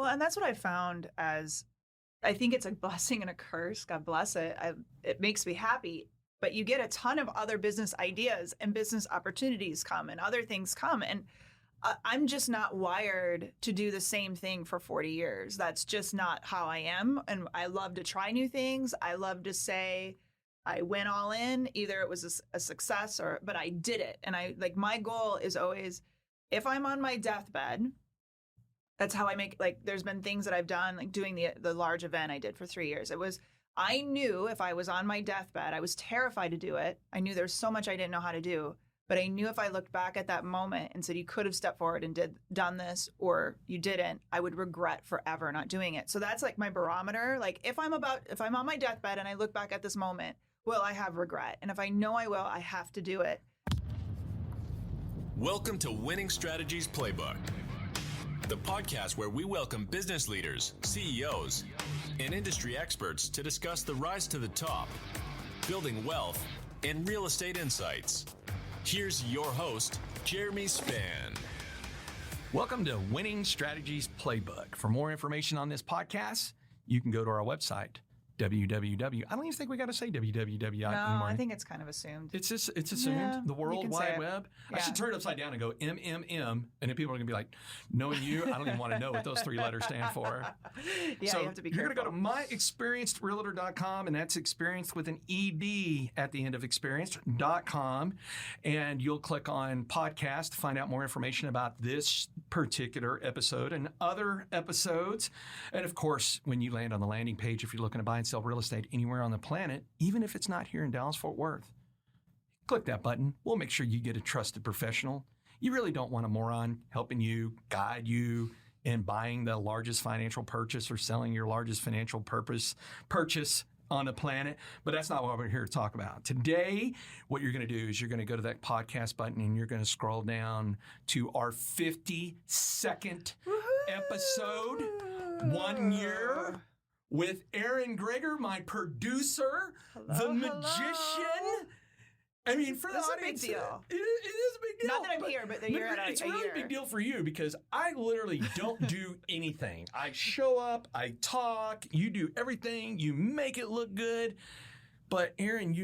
Well, and that's what I found as, I think it's a blessing and a curse. God bless it. It makes me happy. But you get a ton of other business ideas and business opportunities come and other things come. And I'm just not wired to do the same thing for 40 years. That's just not how I am. And I love to try new things. I love to say I went all in. Either it was a success but I did it. And my goal is always, if I'm on my deathbed, that's how I make, there's been things that I've done, like doing the large event I did for 3 years. I knew if I was on my deathbed, I was terrified to do it. I knew there's so much I didn't know how to do. But I knew if I looked back at that moment and said, you could have stepped forward and done this, or you didn't, I would regret forever not doing it. So that's like my barometer. Like if I'm on my deathbed and I look back at this moment, will I have regret? And if I know I will, I have to do it. Welcome to Winning Strategies Playbook, the podcast where we welcome business leaders, CEOs, and industry experts to discuss the rise to the top, building wealth, and real estate insights. Here's your host, Jeremy Spann. Welcome to Winning Strategies Playbook. For more information on this podcast, you can go to our website, www. I don't even think we got to say www No, anymore. I think it's kind of assumed. It's assumed. Yeah, the World Wide Web. Yeah. I should turn it upside down and go MMM, and then people are going to be like, knowing you, I don't even want to know what those three letters stand for. Yeah, so you have to be you're careful. going to go to myexperiencedrealtor.com, and that's experienced with an ED at the end of experienced.com, and you'll click on podcast to find out more information about this particular episode and other episodes. And of course, when you land on the landing page, if you're looking to buy and sell real estate anywhere on the planet, even if it's not here in Dallas-Fort Worth, click that button. We'll make sure you get a trusted professional. You really don't want a moron helping you, guide you in buying the largest financial purchase or selling your largest financial purchase on the planet. But that's not what we're here to talk about. Today, what you're going to do is you're going to go to that podcast button and you're going to scroll down to our 52nd episode, 1 year, with Erin Gregor, my producer, the magician. I mean, for the audience, a big deal. It is a big deal. Not that I'm here, but you're at it's a really year. a big deal for you because I literally don't do anything. I show up, I talk, you do everything, you make it look good. But Erin,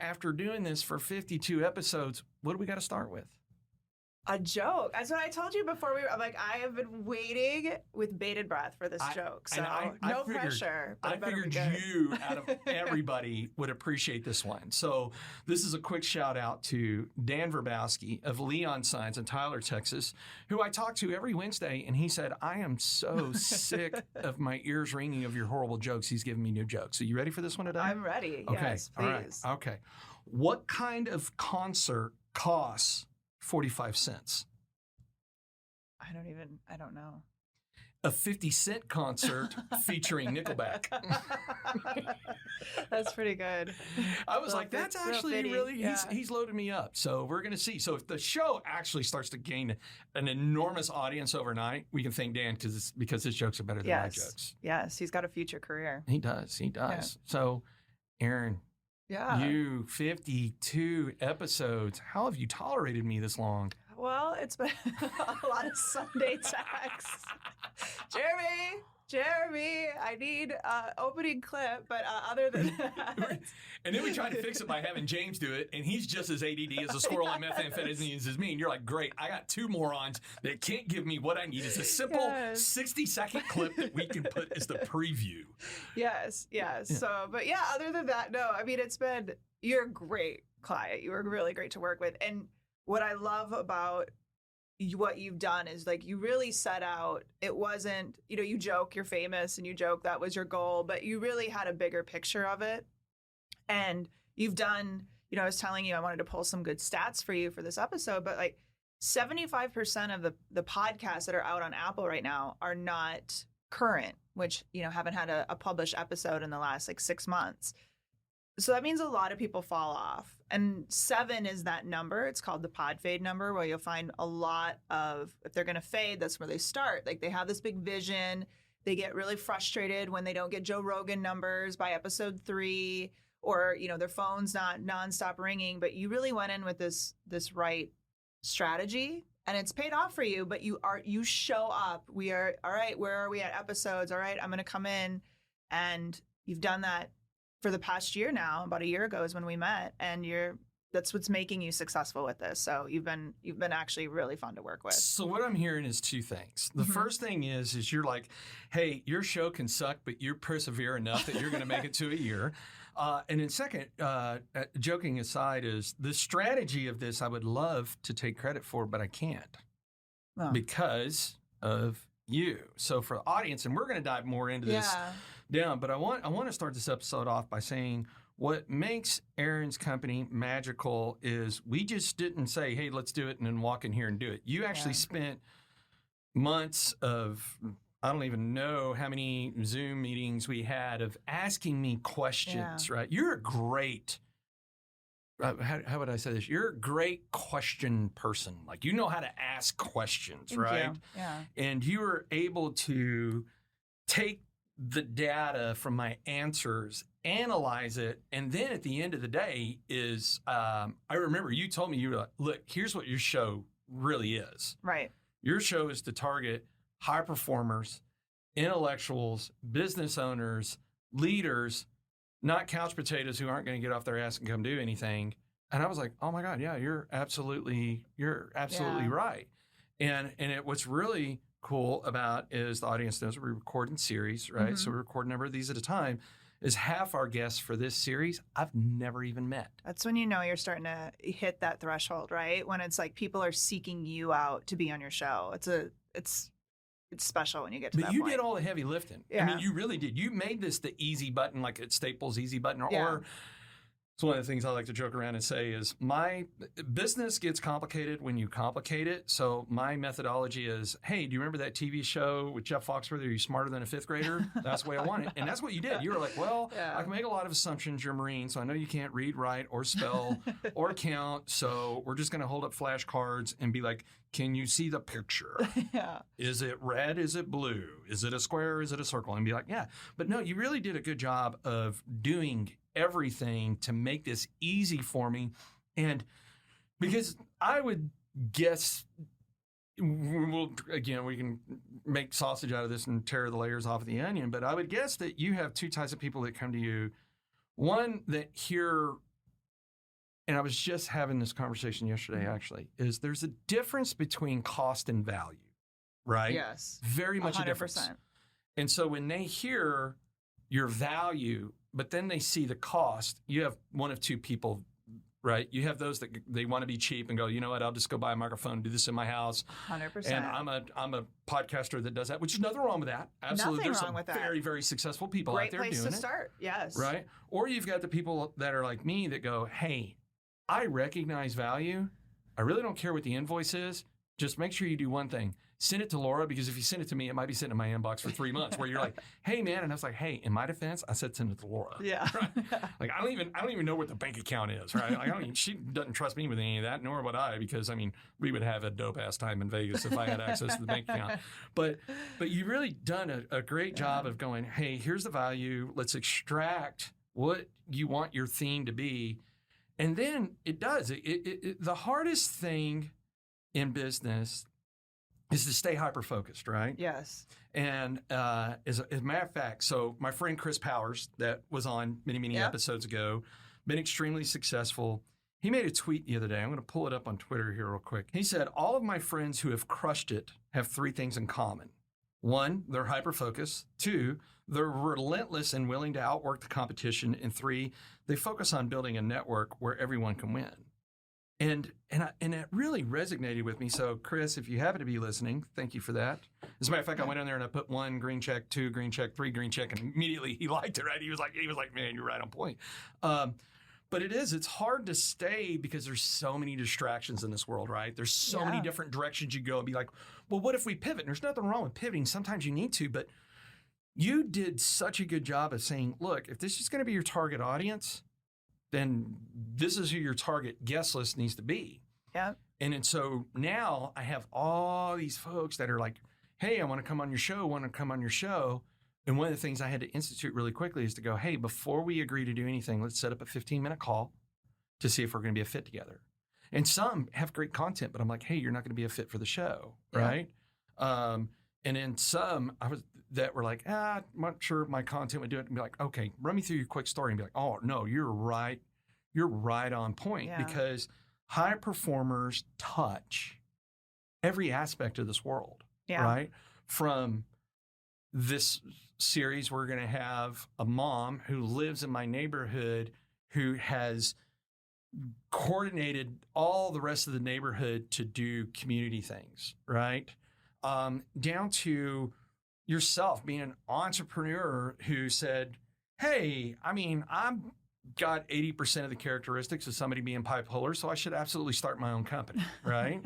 after doing this for 52 episodes, what do we got to start with? A joke. That's what I told you before I have been waiting with bated breath for this joke. So no pressure. But I figured you, out of everybody, would appreciate this one. So this is a quick shout out to Dan Verbowski of Leon Signs in Tyler, Texas, who I talk to every Wednesday. And he said, I am so sick of my ears ringing of your horrible jokes. He's giving me new jokes. So you ready for this one today? I'm ready. Okay. Yes, please. All right. Okay. What kind of concert costs 45 cents? I don't know. A 50-cent concert featuring Nickelback. That's pretty good. I was like, that's actually really, he's loaded me up. So we're going to see. So if the show actually starts to gain an enormous audience overnight, we can thank Dan because his jokes are better than my jokes. Yes, he's got a future career. He does. Yeah. So, Erin, you 52 episodes. How have you tolerated me this long? Well, it's been a lot of Sunday texts. Jeremy, I need opening clip, but other than that. And then we tried to fix it by having James do it, and he's just as ADD as a squirrel on methamphetamines as me. And you're like, great, I got two morons that can't give me what I need. It's a simple 60-second clip that we can put as the preview. Yes. Yeah. So, but other than that, no, I mean, you're a great client. You were really great to work with. And what I love about what you've done is you really set out, it wasn't, you joke you're famous and you joke that was your goal, but you really had a bigger picture of it. And you've done, I was telling you, I wanted to pull some good stats for you for this episode, but 75% of the podcasts that are out on Apple right now are not current, which, haven't had a published episode in the last 6 months. So that means a lot of people fall off. And 7 is that number. It's called the pod fade number, where you'll find a lot of, if they're going to fade, that's where they start. They have this big vision. They get really frustrated when they don't get Joe Rogan numbers by episode 3, or, their phone's not nonstop ringing. But you really went in with this right strategy. and it's paid off for you, but you show up. We are, all right, where are we at episodes? All right, I'm going to come in. And you've done that for the past year now. About a year ago is when we met, and that's what's making you successful with this. So you've been actually really fun to work with. So what I'm hearing is two things. The first thing is you're like, hey, your show can suck, but you persevere enough that you're going to make it to a year. And then second, joking aside, is the strategy of this I would love to take credit for, but I can't because of you. So for the audience, and we're going to dive more into this down, but I want to start this episode off by saying what makes Erin's company magical is we just didn't say, hey, let's do it, and then walk in here and do it. You actually spent months of, I don't even know how many Zoom meetings we had of asking me questions, right? You're a great, how would I say this? You're a great question person. Like, you know how to ask questions, right? Yeah. And you were able to take the data from my answers, analyze it, and then at the end of the day is, I remember you told me, you were like, look, here's what your show really is. Right. Your show is to target high performers, intellectuals, business owners, leaders, not couch potatoes who aren't going to get off their ass and come do anything. And I was like, oh my God, yeah, you're absolutely right. And what's really cool about is the audience knows we record in series, right? So we record a number of these at a time. Is half our guests for this series I've never even met. That's when you know you're starting to hit that threshold, right? When it's like people are seeking you out to be on your show. It's special when you get to that point. But you did all the heavy lifting. Yeah. I mean, you really did. You made this the easy button, like at Staples easy button, or it's one of the things I like to joke around and say is my business gets complicated when you complicate it. So my methodology is, hey, do you remember that TV show with Jeff Foxworthy? Are you smarter than a fifth grader? That's the way I want it. And that's what you did. You were like, well, I can make a lot of assumptions. You're Marine, so I know you can't read, write, or spell, or count. So we're just going to hold up flashcards and be like, can you see the picture? Is it red? Is it blue? Is it a square? Is it a circle? And be like, yeah. But no, you really did a good job of doing everything to make this easy for me. And because I would guess, we can make sausage out of this and tear the layers off of the onion, but I would guess that you have two types of people that come to you. One that hear, and I was just having this conversation yesterday actually, is there's a difference between cost and value, right? Yes. Very much 100%. a difference. And so when they hear your value, but then they see the cost, you have one of two people, right? You have those that they want to be cheap and go, you know what, I'll just go buy a microphone and do this in my house. 100%. And I'm a podcaster that does that, which is nothing wrong with that. Absolutely. Nothing There's wrong some with that. very, very successful people Great out there place doing to it. start. Yes. Right? Or you've got the people that are like me that go, hey, I recognize value. I really don't care what the invoice is. Just make sure you do one thing. Send it to Laura, because if you send it to me, it might be sitting in my inbox for 3 months where you're like, hey, man. And I was like, hey, in my defense, I said send it to Laura. Yeah. Right? Like, I don't even know what the bank account is, right? Like, she doesn't trust me with any of that, nor would I, because, I mean, we would have a dope-ass time in Vegas if I had access to the bank account. But you've really done a great job of going, hey, here's the value. Let's extract what you want your theme to be. And then it does. The hardest thing in business is to stay hyper-focused, right? Yes. And as a matter of fact, so my friend Chris Powers, that was on many episodes ago, been extremely successful. He made a tweet the other day. I'm going to pull it up on Twitter here real quick. He said, all of my friends who have crushed it have three things in common. One, they're hyper-focused. Two, they're relentless and willing to outwork the competition. And three, they focus on building a network where everyone can win. And it really resonated with me. So, Chris, if you happen to be listening, thank you for that. As a matter of fact, I went in there and I put 1 green check, 2 green check, 3 green check, and immediately he liked it. Right? He was like, man, you're right on point. But it's hard to stay because there's so many distractions in this world, right? There's so many different directions you go and be like, well, what if we pivot? And there's nothing wrong with pivoting. Sometimes you need to, but you did such a good job of saying, look, if this is going to be your target audience, then this is who your target guest list needs to be. Yeah. And so now I have all these folks that are like, hey, I want to come on your show, And one of the things I had to institute really quickly is to go, hey, before we agree to do anything, let's set up a 15-minute call to see if we're going to be a fit together. And some have great content, but I'm like, hey, you're not going to be a fit for the show, right? And then some that were like, I'm not sure my content would do it. And be like, okay, run me through your quick story. And be like, oh, no, you're right. You're right on point because high performers touch every aspect of this world, right? From this series, we're going to have a mom who lives in my neighborhood who has coordinated all the rest of the neighborhood to do community things, right? Down to yourself being an entrepreneur who said, hey, I mean, I'm got 80% of the characteristics of somebody being bipolar, so I should absolutely start my own company, right?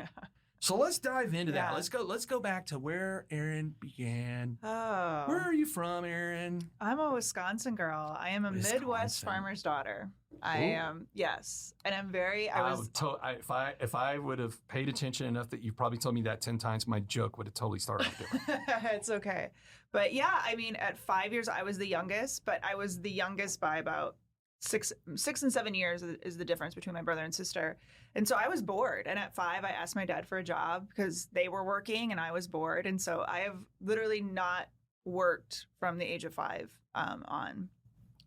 So let's dive into that. Let's go back to where Erin began. Oh. Where are you from, Erin? I'm a Wisconsin girl. I am a Midwest farmer's daughter. I am, yes. And I'm very, if I would have paid attention enough that you probably told me that 10 times, my joke would have totally started off different. It's okay. But yeah, I mean, at 5 years, I was the youngest, but I was the youngest by about 6 and 7 years is the difference between my brother and sister. And so I was bored. And at 5, I asked my dad for a job because they were working and I was bored. And so I have literally not worked from the age of 5 on.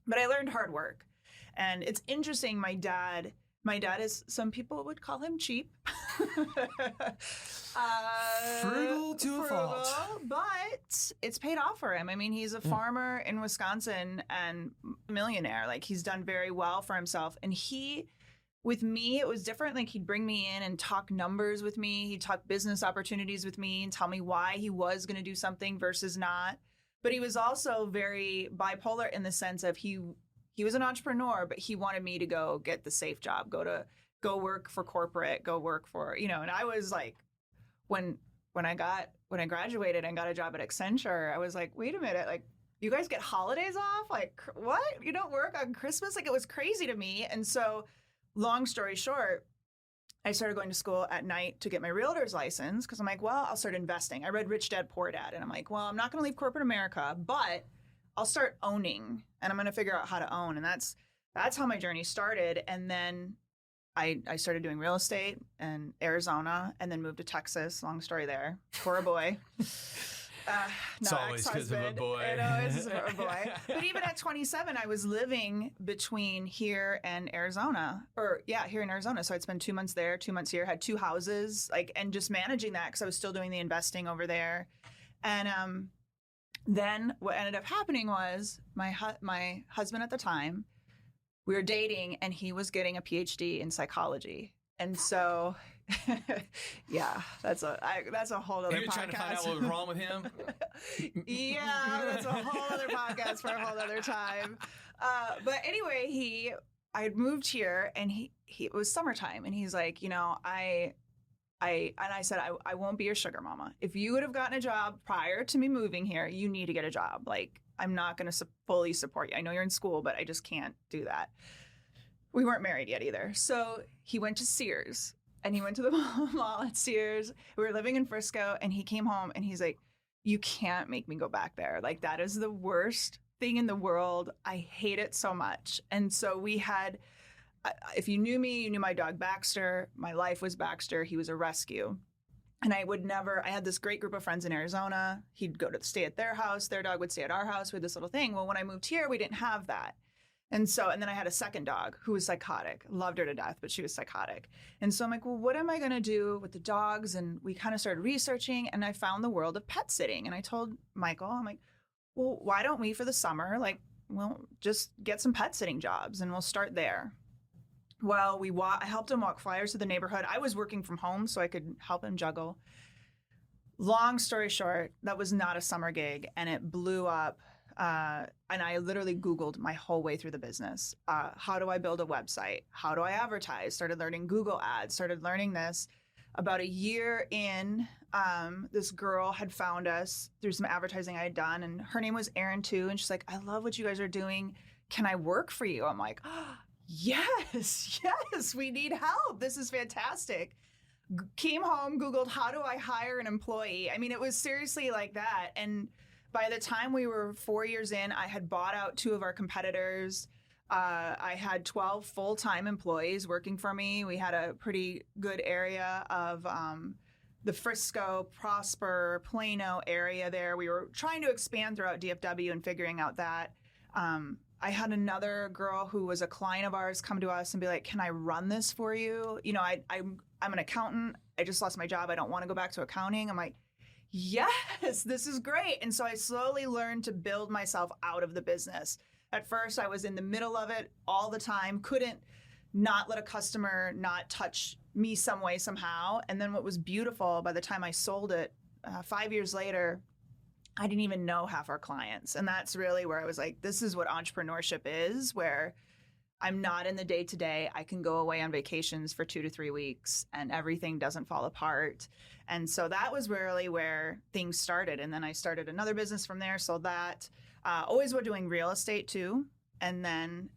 But I learned hard work. And it's interesting, my dad is, some people would call him cheap. Frugal to a fault. But it's paid off for him. I mean, he's a farmer in Wisconsin and millionaire. Like, he's done very well for himself. And with me, it was different. Like, he'd bring me in and talk numbers with me. He'd talk business opportunities with me and tell me why he was going to do something versus not. But he was also very bipolar in the sense of he was an entrepreneur, but he wanted me to go get the safe job, go work for corporate, go work for, and I was like, when I graduated and got a job at Accenture, I was like, wait a minute, like, you guys get holidays off? Like, what? You don't work on Christmas? Like, it was crazy to me. And so, long story short, I started going to school at night to get my realtor's license because I'm like, well, I'll start investing. I read Rich Dad, Poor Dad, and I'm like, well, I'm not going to leave corporate America, but I'll start owning, and I'm going to figure out how to own. And that's how my journey started. And then I started doing real estate in Arizona and then moved to Texas. Long story there for a boy. It's always because of a boy. It always is a boy. But even at 27, I was living between here and Arizona, here in Arizona. So I'd spend 2 months there, 2 months here, had 2 houses, and just managing that because I was still doing the investing over there. And then what ended up happening was my husband at the time, we were dating, and he was getting a PhD in psychology. And so, yeah, that's a whole other podcast. You're trying to find out what was wrong with him? Yeah, that's a whole other podcast for a whole other time. But anyway, I had moved here, and it was summertime, and he's like, I said, I won't be your sugar mama. If you would have gotten a job prior to me moving here, you need to get a job. Like, I'm not going to fully support you. I know you're in school, but I just can't do that. We weren't married yet either. So he went to Sears, and he went to the mall at Sears. We were living in Frisco, and he came home, and he's like, you can't make me go back there. Like, that is the worst thing in the world. I hate it so much. And so we had, if you knew me, you knew my dog Baxter. My life was Baxter. He was a rescue. And I had this great group of friends in Arizona. He'd go to stay at their house. Their dog would stay at our house. We had this little thing. Well, when I moved here, we didn't have that. And then I had a second dog who was psychotic. Loved her to death, but she was psychotic. And so I'm like, well, what am I going to do with the dogs? And we kind of started researching, and I found the world of pet sitting. And I told Michael, I'm like, well, why don't we for the summer, just get some pet sitting jobs, and we'll start there. Well, I helped him walk flyers to the neighborhood. I was working from home, so I could help him juggle. Long story short, that was not a summer gig, and it blew up. And I literally Googled my whole way through the business. How do I build a website? How do I advertise? Started learning Google ads, started learning this. About a year in, this girl had found us through some advertising I had done, and her name was Erin too. And she's like, I love what you guys are doing. Can I work for you? I'm like, yes, we need help. This is fantastic. Came home, Googled, how do I hire an employee? I mean, it was seriously like that. And by the time we were 4 years in, I had bought out 2 of our competitors. I had 12 full-time employees working for me. We had a pretty good area of the Frisco, Prosper, Plano area there. We were trying to expand throughout DFW and figuring out that. I had another girl who was a client of ours come to us and be like, can I run this for you? You know, I'm an accountant. I just lost my job. I don't want to go back to accounting. I'm like, yes, this is great. And so I slowly learned to build myself out of the business. At first, I was in the middle of it all the time, couldn't not let a customer not touch me some way, somehow. And then what was beautiful, by the time I sold it, 5 years later, I didn't even know half our clients. And that's really where I was like, this is what entrepreneurship is, where I'm not in the day-to-day. I can go away on vacations for 2 to 3 weeks and everything doesn't fall apart. And so that was really where things started. And then I started another business from there. So that always were doing real estate too. And then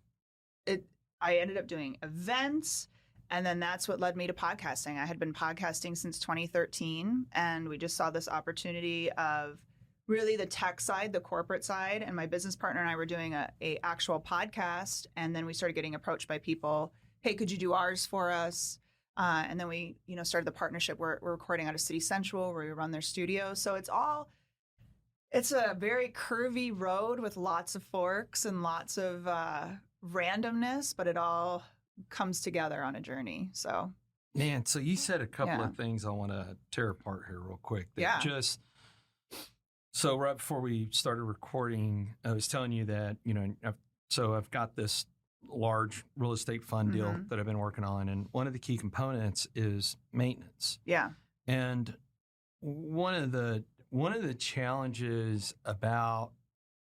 I ended up doing events. And then that's what led me to podcasting. I had been podcasting since 2013. And we just saw this opportunity of really the tech side, the corporate side. And my business partner and I were doing a actual podcast. And then we started getting approached by people. Hey, could you do ours for us? And then we, started the partnership. We're recording out of City Central where we run their studio. So it's a very curvy road with lots of forks and lots of randomness, but it all comes together on a journey. So, man, so you said a couple of things I want to tear apart here real quick. So right before we started recording, I was telling you that, I've got this large real estate fund deal that I've been working on. And one of the key components is maintenance. Yeah. And one of the challenges about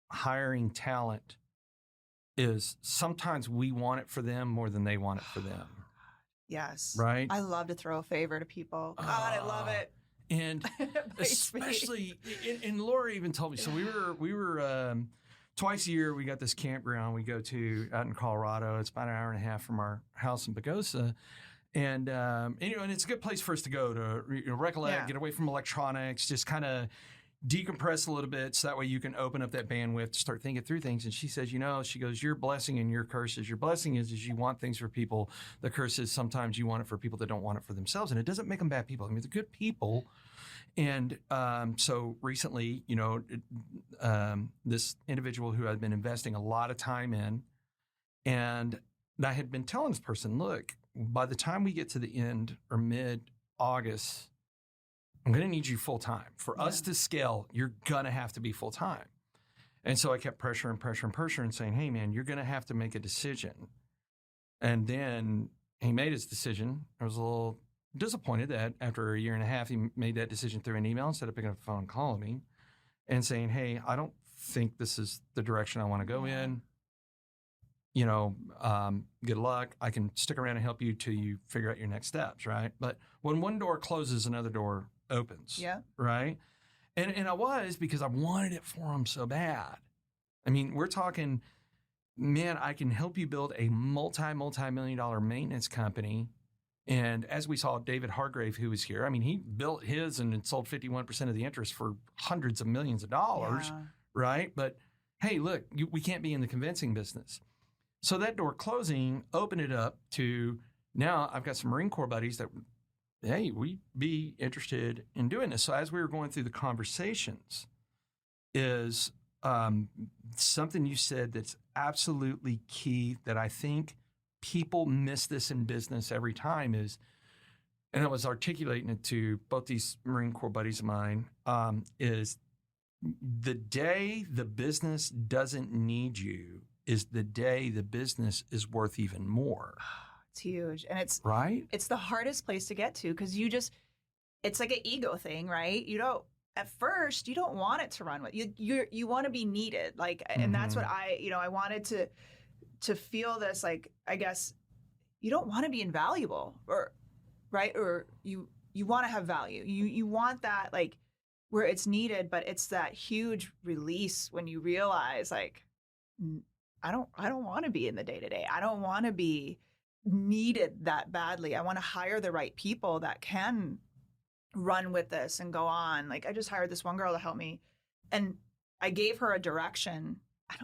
hiring talent is sometimes we want it for them more than they want it for them. Yes. Right? I love to throw a favor to people. God, I love it. And especially, and Laura even told me, so we were twice a year, we got this campground we go to out in Colorado. It's about an hour and a half from our house in Pagosa. And it's a good place for us to go to recollect, get away from electronics, just kind of decompress a little bit so that way you can open up that bandwidth to start thinking through things. And she says, she goes, your blessing and your curse is, your blessing is you want things for people. The curse is sometimes you want it for people that don't want it for themselves. And it doesn't make them bad people. I mean, they're good people. And so recently, this individual who I'd been investing a lot of time in, and I had been telling this person, look, by the time we get to the end or mid-August, I'm going to need you full time. For us to scale, you're going to have to be full time. And so I kept pressuring, saying, hey, man, you're going to have to make a decision. And then he made his decision. I was a little disappointed that after a year and a half, he made that decision through an email instead of picking up the phone and calling me and saying, hey, I don't think this is the direction I want to go in. Good luck. I can stick around and help you till you figure out your next steps, right? But when one door closes, another door opens. Yeah. Right. And I was, because I wanted it for him so bad. I mean, we're talking, man, I can help you build a multi-million-dollar maintenance company. And as we saw, David Hargrave, who was here, I mean, he built his and sold 51% of the interest for hundreds of millions of dollars. Right. But hey, look, we can't be in the convincing business. So that door closing opened it up to, now I've got some Marine Corps buddies that, hey, we'd be interested in doing this. So as we were going through the conversations is something you said that's absolutely key that I think people miss this in business every time is, and I was articulating it to both these Marine Corps buddies of mine, is the day the business doesn't need you is the day the business is worth even more. It's huge. And it's right. It's the hardest place to get to because it's like an ego thing, right? At first you don't want it to run with you want to be needed. Like, and that's what I wanted to feel this, like, I guess you don't want to be invaluable or right. Or you want to have value. You want that, like, where it's needed, but it's that huge release when you realize, like, I don't want to be in the day-to-day. I don't want to be needed that badly. I want to hire the right people that can run with this and go on. Like, I just hired this one girl to help me, and I gave her a direction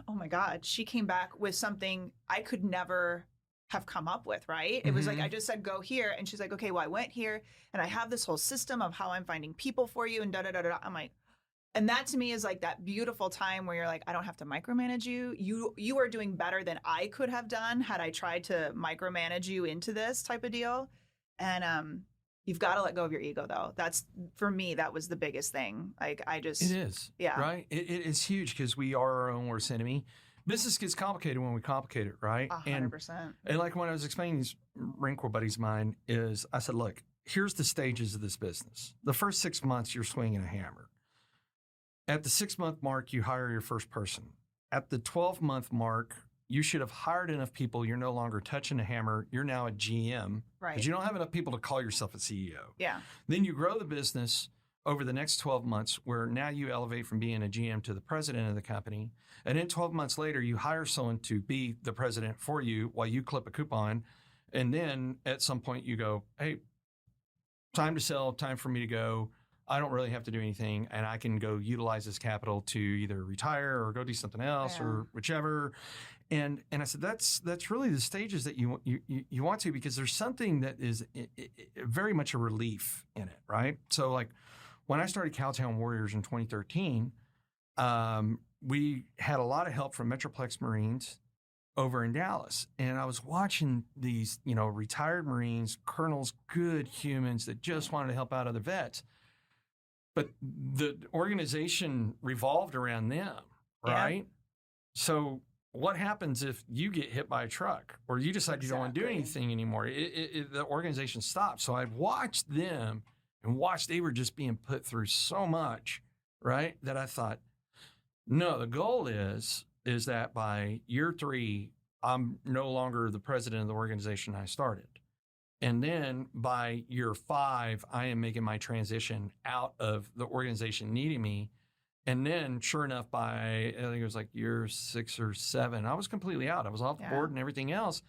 oh my God, she came back with something I could never have come up with, right? It was like, I just said, go here. And she's like, okay, well, I went here and I have this whole system of how I'm finding people for you and da da da da. I'm like, and that to me is like that beautiful time where you're like, I don't have to micromanage you. You are doing better than I could have done had I tried to micromanage you into this type of deal. And you've got to let go of your ego, though. That's, for me, that was the biggest thing. Like, it is, right? It is huge because we are our own worst enemy. Business gets complicated when we complicate it, right? 100%. And like when I was explaining these Marine Corps buddies of mine is I said, look, here's the stages of this business. The first 6 months, you're swinging a hammer. At the 6-month mark, you hire your first person. At the 12-month mark, you should have hired enough people. You're no longer touching the hammer. You're now a GM. Right. Because you don't have enough people to call yourself a CEO. Yeah. Then you grow the business over the next 12 months where now you elevate from being a GM to the president of the company. And then 12 months later, you hire someone to be the president for you while you clip a coupon. And then at some point you go, hey, time to sell, time for me to go. I don't really have to do anything, and I can go utilize this capital to either retire or go do something else or whichever. And I said that's really the stages that you want to, because there's something that is very much a relief in it, right? So like when I started Cowtown Warriors in 2013, we had a lot of help from Metroplex Marines over in Dallas. And I was watching these, retired Marines, colonels, good humans that just wanted to help out other vets. But the organization revolved around them, right? Yeah. So what happens if you get hit by a truck or you decide you don't want to do anything anymore? The organization stops. So I'd watched them and they were just being put through so much, right? That I thought, no, the goal is that by year 3, I'm no longer the president of the organization I started. And then by year 5, I am making my transition out of the organization needing me. And then sure enough, by, I think it was like year 6 or 7, I was completely out. I was off the board and everything else.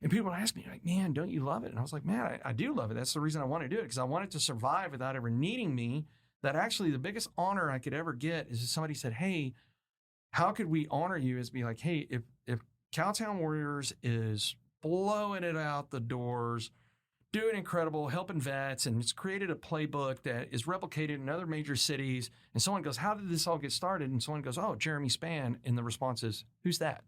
And people would ask me like, man, don't you love it? And I was like, man, I do love it. That's the reason I want to do it, because I want it to survive without ever needing me. That actually the biggest honor I could ever get is if somebody said, hey, how could we honor you? Is be like, hey, if Cowtown Warriors is blowing it out the doors, doing incredible, helping vets, and it's created a playbook that is replicated in other major cities. And someone goes, how did this all get started? And someone goes, oh, Jeremy Spann. And the response is, who's that?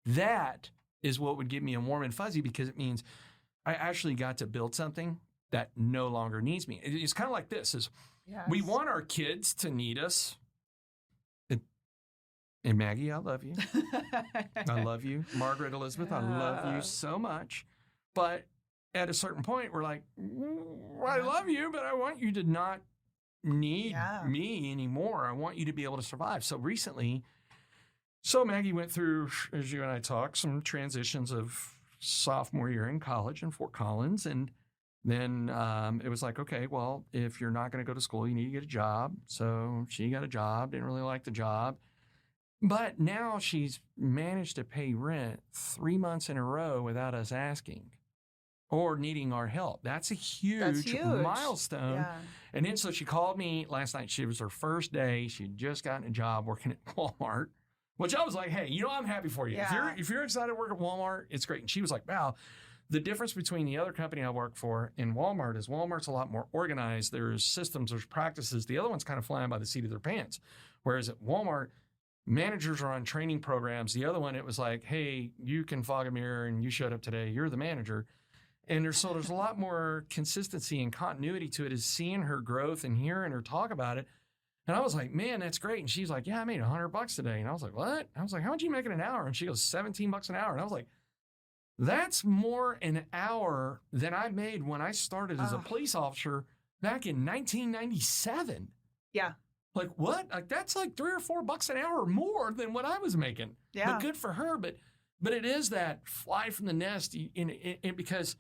That is what would give me a warm and fuzzy, because it means I actually got to build something that no longer needs me. It's kind of like this, is we want our kids to need us. And Maggie, I love you. I love you. Margaret Elizabeth, I love you so much. But at a certain point, we're like, I love you, but I want you to not need me anymore. I want you to be able to survive. So recently, Maggie went through, as you and I talked, some transitions of sophomore year in college in Fort Collins. And then it was like, okay, well, if you're not going to go to school, you need to get a job. So she got a job, didn't really like the job. But now she's managed to pay rent 3 months in a row without us asking or needing our help. That's a huge milestone. Yeah. And then so she called me last night. She was her first day. She had just gotten a job working at Walmart, which I was like, hey, I'm happy for you. Yeah. If you're excited to work at Walmart, it's great. And she was like, wow, the difference between the other company I work for and Walmart is Walmart's a lot more organized. There's systems, there's practices. The other one's kind of flying by the seat of their pants. Whereas at Walmart, managers are on training programs. The other one, it was like, hey, you can fog a mirror and you showed up today. You're the manager. And there's a lot more consistency and continuity to it, is seeing her growth and hearing her talk about it. And I was like, man, that's great. And she's like, yeah, I made $100 today. And I was like, what? I was like, how much you make in an hour? And she goes, $17 an hour. And I was like, that's more an hour than I made when I started as a police officer back in 1997. Yeah. Like, what? Like, that's like $3 or $4 an hour more than what I was making. Yeah. But good for her. But it is that fly from the nest, because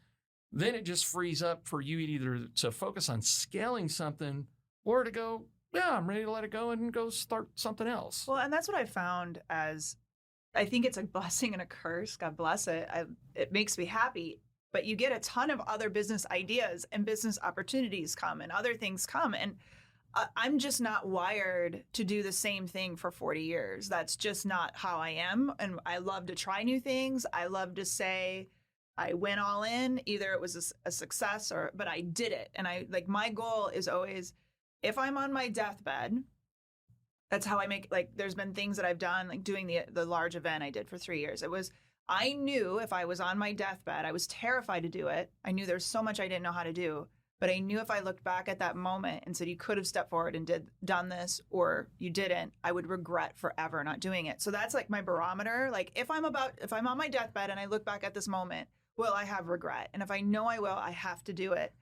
then it just frees up for you either to focus on scaling something or to go, yeah, I'm ready to let it go and go start something else. Well, and that's what I found as, I think it's a blessing and a curse. God bless it. It makes me happy. But you get a ton of other business ideas and business opportunities come and other things come. And I'm just not wired to do the same thing for 40 years. That's just not how I am. And I love to try new things. I love to say I went all in. Either it was a success but I did it. And my goal is always, if I'm on my deathbed, that's how I make, there's been things that I've done, like doing the large event I did for 3 years. I knew if I was on my deathbed, I was terrified to do it. I knew there's so much I didn't know how to do, but I knew if I looked back at that moment and said, you could have stepped forward and done this, or you didn't, I would regret forever not doing it. So that's like my barometer. Like if I'm on my deathbed and I look back at this moment, will I have regret? And if I know I will, I have to do it.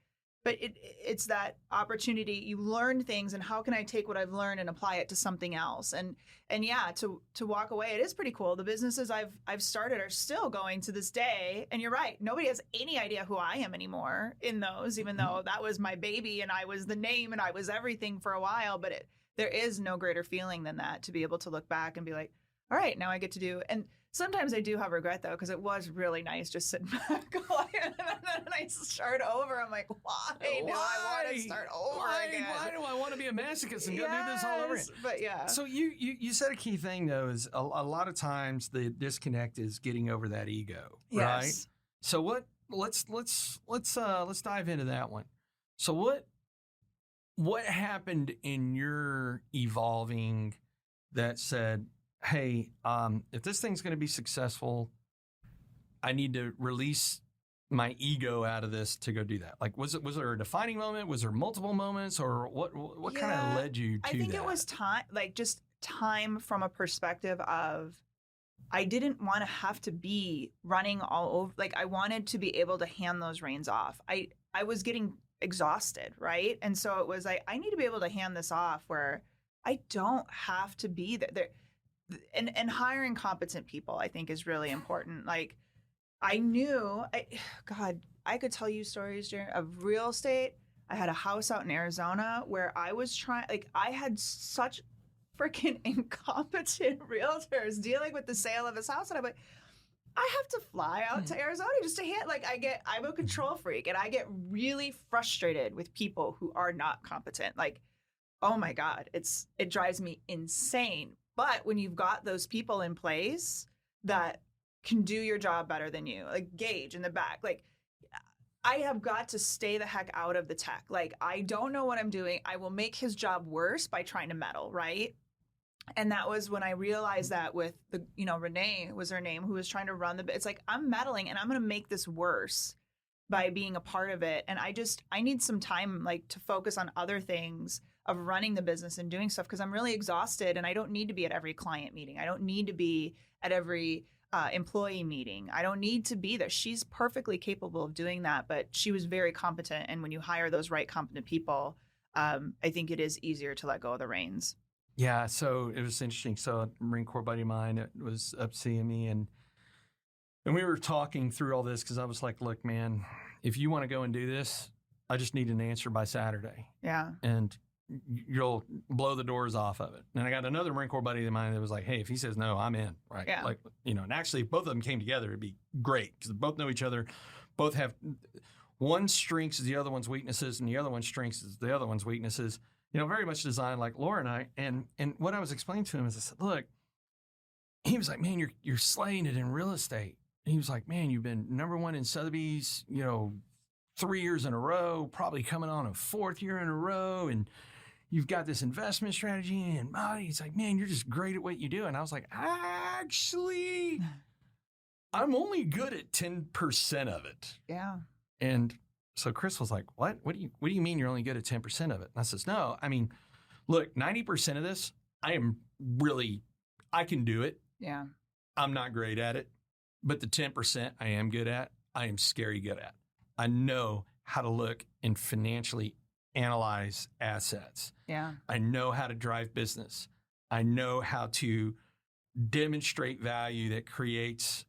But it's that opportunity. You learn things, and how can I take what I've learned and apply it to something else? And yeah, to walk away, it is pretty cool. The businesses I've started are still going to this day. And you're right, nobody has any idea who I am anymore in those, even though that was my baby and I was the name and I was everything for a while. But there is no greater feeling than that, to be able to look back and be like, all right, now I get to do. And sometimes I do have regret, though, because it was really nice just sitting back and then I start over. I'm like, why do I want to start over again? Why do I want to be a masochist and go do this all over again? But yeah. So you said a key thing, though, is a lot of times the disconnect is getting over that ego, right? Yes. So let's dive into that one. So what happened in your evolving that said, hey, if this thing's going to be successful, I need to release my ego out of this to go do that? Like, was there a defining moment? Was there multiple moments, or what kind of led you to that? I think it was time, just time from a perspective of, I didn't want to have to be running all over. Like, I wanted to be able to hand those reins off. I was getting exhausted, right? And so it was like, I need to be able to hand this off where I don't have to be there. And hiring competent people, I think, is really important. Like, I knew, I could tell you stories of real estate. I had a house out in Arizona where I was I had such freaking incompetent realtors dealing with the sale of his house. And I'm like, I have to fly out to Arizona just to I'm a control freak, and I get really frustrated with people who are not competent. Like, oh my God, it drives me insane. But when you've got those people in place that can do your job better than you, like Gage in the back, like, I have got to stay the heck out of the tech. Like, I don't know what I'm doing. I will make his job worse by trying to meddle, right? And that was when I realized that with Renee was her name, who was trying to run it's like, I'm meddling and I'm going to make this worse by being a part of it. And I need some time, to focus on other things of running the business and doing stuff, because I'm really exhausted and I don't need to be at every client meeting. I don't need to be at every employee meeting. I don't need to be there. She's perfectly capable of doing that, but she was very competent. And when you hire those right competent people, I think it is easier to let go of the reins. Yeah, so it was interesting. So a Marine Corps buddy of mine was up seeing me, and we were talking through all this, because I was like, look, man, if you want to go and do this, I just need an answer by Saturday. Yeah. And you'll blow the doors off of it. And I got another Marine Corps buddy of mine that was like, hey, if he says no, I'm in, right? Yeah. And actually if both of them came together, it'd be great, because they both know each other, both have one's strengths is the other one's weaknesses, and the other one's strengths is the other one's weaknesses. Very much designed like Laura and I. And what I was explaining to him is, I said, look, he was like, man, you're slaying it in real estate. And he was like, man, you've been number one in Sotheby's, 3 years in a row, probably coming on a 4th year in a row. And you've got this investment strategy. And he's like, man, you're just great at what you do. And I was like, actually, I'm only good at 10% of it. Yeah. And so Chris was like, what? What do you mean you're only good at 10% of it? And I says, no, I mean, look, 90% of this, I can do it. Yeah. I'm not great at it. But the 10% I am good at, I am scary good at. I know how to look and financially analyze assets. Yeah. I know how to drive business. I know how to demonstrate value that creates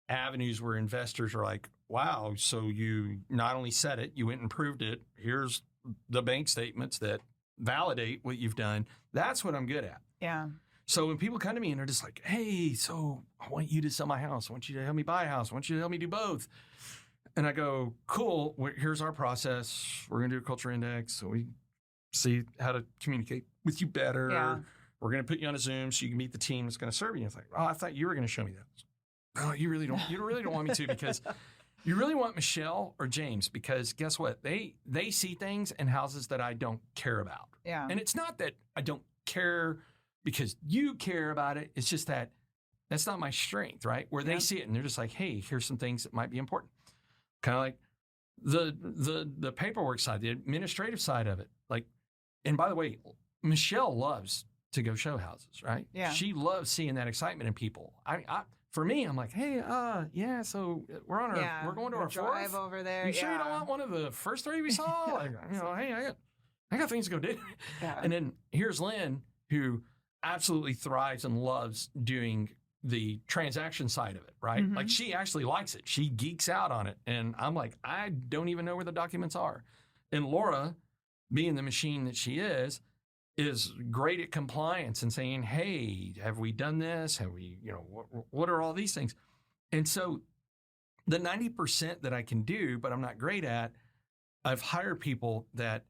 avenues where investors are like, wow, so you not only said it, you went and proved it. Here's the bank statements that validate what you've done. That's what I'm good at. Yeah. So when people come to me and they're just like, hey, so I want you to sell my house. I want you to help me buy a house. I want you to help me do both. And I go, cool, here's our process. We're going to do a culture index. So we see how to communicate with you better. Yeah. We're going to put you on a Zoom so you can meet the team that's going to serve you. It's like, oh, I thought you were going to show me that. Oh, you really don't. You really don't want me to, because you really want Michelle or James, because guess what? They see things in houses that I don't care about. Yeah. And it's not that I don't care because you care about it. It's just that that's not my strength, right? Where they see it and they're just like, hey, here's some things that might be important. Kind of like the paperwork side, the administrative side of it. Like, and by the way, Michelle loves to go show houses, right? Yeah. She loves seeing that excitement in people. For me, I'm like, hey, so we're on we're going to our drive fourth. over there. You sure you don't want one of the first three we saw? Like, hey, I got things to go do. Yeah. And then here's Lynn, who absolutely thrives and loves doing the transaction side of it, right? Mm-hmm. Like, she actually likes it. She geeks out on it. And I'm like, I don't even know where the documents are. And Laura, being the machine that she is great at compliance and saying, hey, have we done this? Have we, what are all these things? And so the 90% that I can do, but I'm not great at, I've hired people that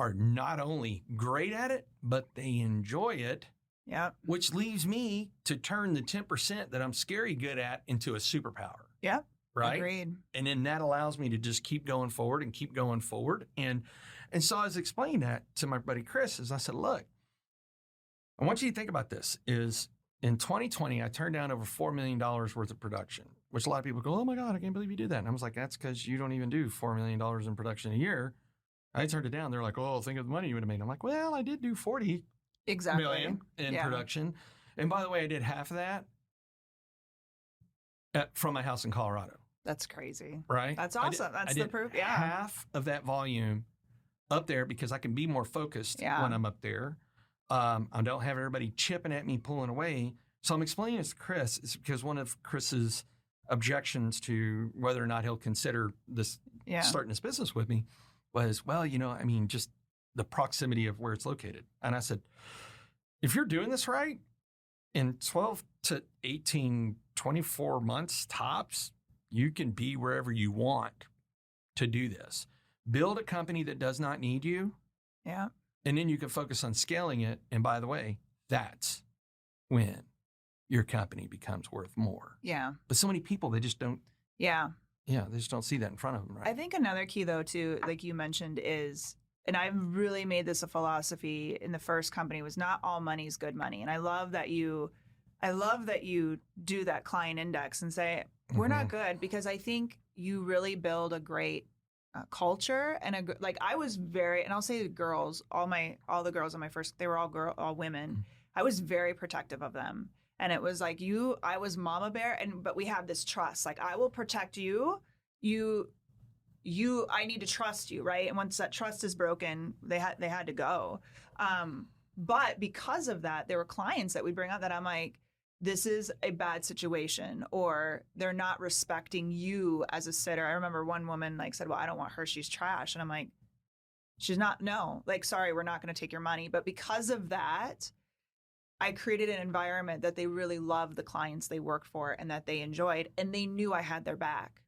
are not only great at it, but they enjoy it. Yeah. Which leaves me to turn the 10% that I'm scary good at into a superpower. Yep. Right. Agreed. And then that allows me to just keep going forward and keep going forward. And so I was explaining that to my buddy Chris, as I said, look, I want you to think about this, is in 2020, I turned down over $4 million worth of production, which a lot of people go, oh my God, I can't believe you did that. And I was like, that's because you don't even do $4 million in production a year. I turned it down. They're like, oh, think of the money you would have made. I'm like, well, I did do 40 million in production. And by the way, I did half of that from my house in Colorado. That's crazy. Right? That's awesome. That's the proof. Yeah. Half of that volume up there because I can be more focused when I'm up there. I don't have everybody chipping at me, pulling away. So I'm explaining this to Chris. It's because one of Chris's objections to whether or not he'll consider this starting this business with me was, well, just the proximity of where it's located. And I said, if you're doing this right, in 12 to 18, 24 months tops, you can be wherever you want to do this. Build a company that does not need you. Yeah. And then you can focus on scaling it. And by the way, that's when your company becomes worth more. Yeah. But so many people, they just don't. Yeah. Yeah, they just don't see that in front of them, right? I think another key, though, too, like you mentioned, is, and I've really made this a philosophy in the first company, was not all money is good money. And I love that you do that client index and say, we're not good, because I think you really build a great culture. And I was very, and I'll say the girls, all the girls in my first, they were all women. I was very protective of them. And it was like I was mama bear, but we have this trust. Like, I will protect you. I need to trust you, right? And once that trust is broken, they had to go. But because of that, there were clients that we bring up that I'm like, this is a bad situation, or they're not respecting you as a sitter. I remember one woman said, well, I don't want her. She's trash. And I'm like, she's not, no, sorry, we're not going to take your money. But because of that, I created an environment that they really loved the clients they worked for and that they enjoyed, and they knew I had their back.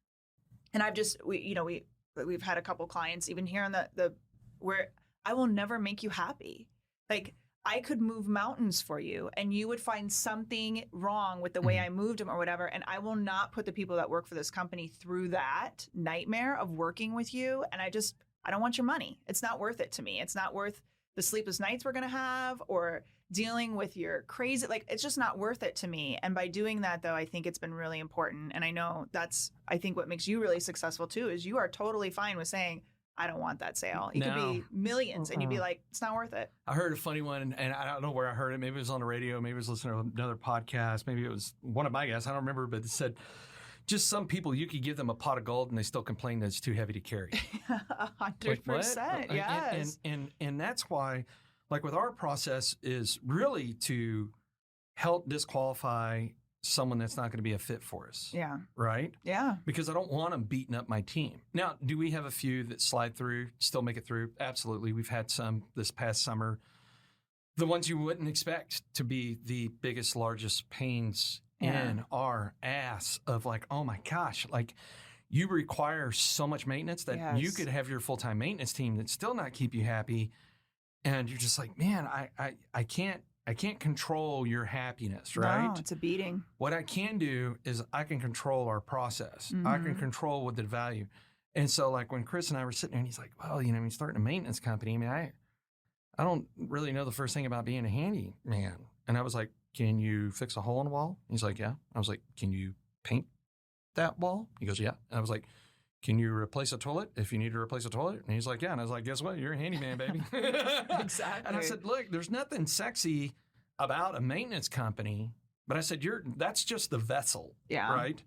And we've had a couple clients even here in the where I will never make you happy. Like, I could move mountains for you and you would find something wrong with the way I moved them or whatever. And I will not put the people that work for this company through that nightmare of working with you. And I don't want your money. It's not worth it to me. It's not worth the sleepless nights we're going to have or dealing with your crazy, it's just not worth it to me. And by doing that, though, I think it's been really important. And I know I think what makes you really successful too, is you are totally fine with saying, I don't want that sale. It could be millions and you'd be like, it's not worth it. I heard a funny one, and I don't know where I heard it. Maybe it was on the radio. Maybe I was listening to another podcast. Maybe it was one of my guests. I don't remember, but it said, just some people, you could give them a pot of gold and they still complain that it's too heavy to carry. 100%. Yes. And that's why, with our process is really to help disqualify someone that's not going to be a fit for us. Yeah. Right? Yeah. Because I don't want them beating up my team. Now, do we have a few that slide through, still make it through? Absolutely. We've had some this past summer. The ones you wouldn't expect to be the biggest, largest pains in our ass of oh my gosh, you require so much maintenance that you could have your full-time maintenance team that still not keep you happy. And you're just like, man, I can't control your happiness, right? No, it's a beating. What I can do is I can control our process. I can control what the value. And so like when Chris and I were sitting there and he's like, well, he's starting a maintenance company. I mean, I don't really know the first thing about being a handyman. And I was like, can you fix a hole in the wall? He's like, yeah. I was like, can you paint that wall? He goes, yeah. And I was like, can you replace a toilet if you need to replace a toilet? And he's like, yeah. And I was like, guess what? You're a handyman, baby. Exactly. And I said, look, there's nothing sexy about a maintenance company. But I said, that's just the vessel, right?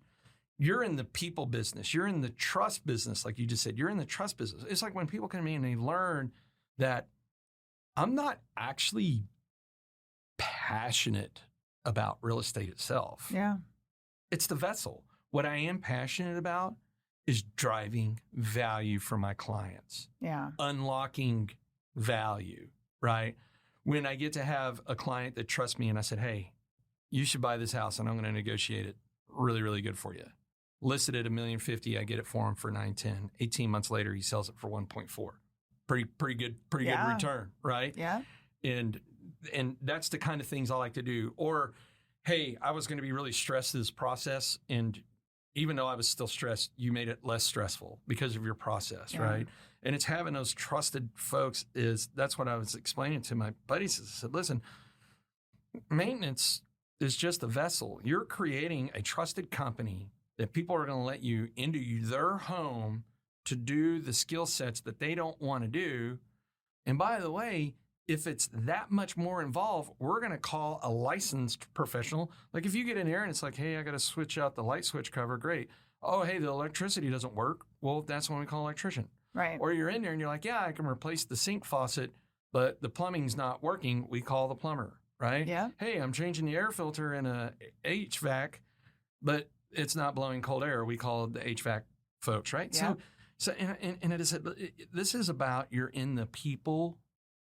You're in the people business. You're in the trust business. Like you just said, you're in the trust business. It's like when people come in and they learn that I'm not actually passionate about real estate itself. Yeah. It's the vessel. What I am passionate about is driving value for my clients. Yeah. Unlocking value, right? When I get to have a client that trusts me and I said, hey, you should buy this house and I'm going to negotiate it really, really good for you. Listed at $1,050,000, I get it for him for $910,000. 18 months later, he sells it for $1.4. Pretty good return, right? Yeah. And that's the kind of things I like to do. Or, hey, I was going to be really stressed this process, and even though I was still stressed, you made it less stressful because of your process, right? And it's having those trusted folks that's what I was explaining to my buddies. I said, listen, maintenance is just a vessel. You're creating a trusted company that people are going to let you into their home to do the skill sets that they don't want to do. And by the way, if it's that much more involved, we're going to call a licensed professional. Like if you get in there and it's like, hey, I got to switch out the light switch cover. Great. Oh, hey, the electricity doesn't work. Well, that's when we call an electrician. Right. Or you're in there and you're like, yeah, I can replace the sink faucet, but the plumbing's not working. We call the plumber, right? Yeah. Hey, I'm changing the air filter in a HVAC, but it's not blowing cold air. We call the HVAC folks, right? Yeah. So and it is, this is about you're in the people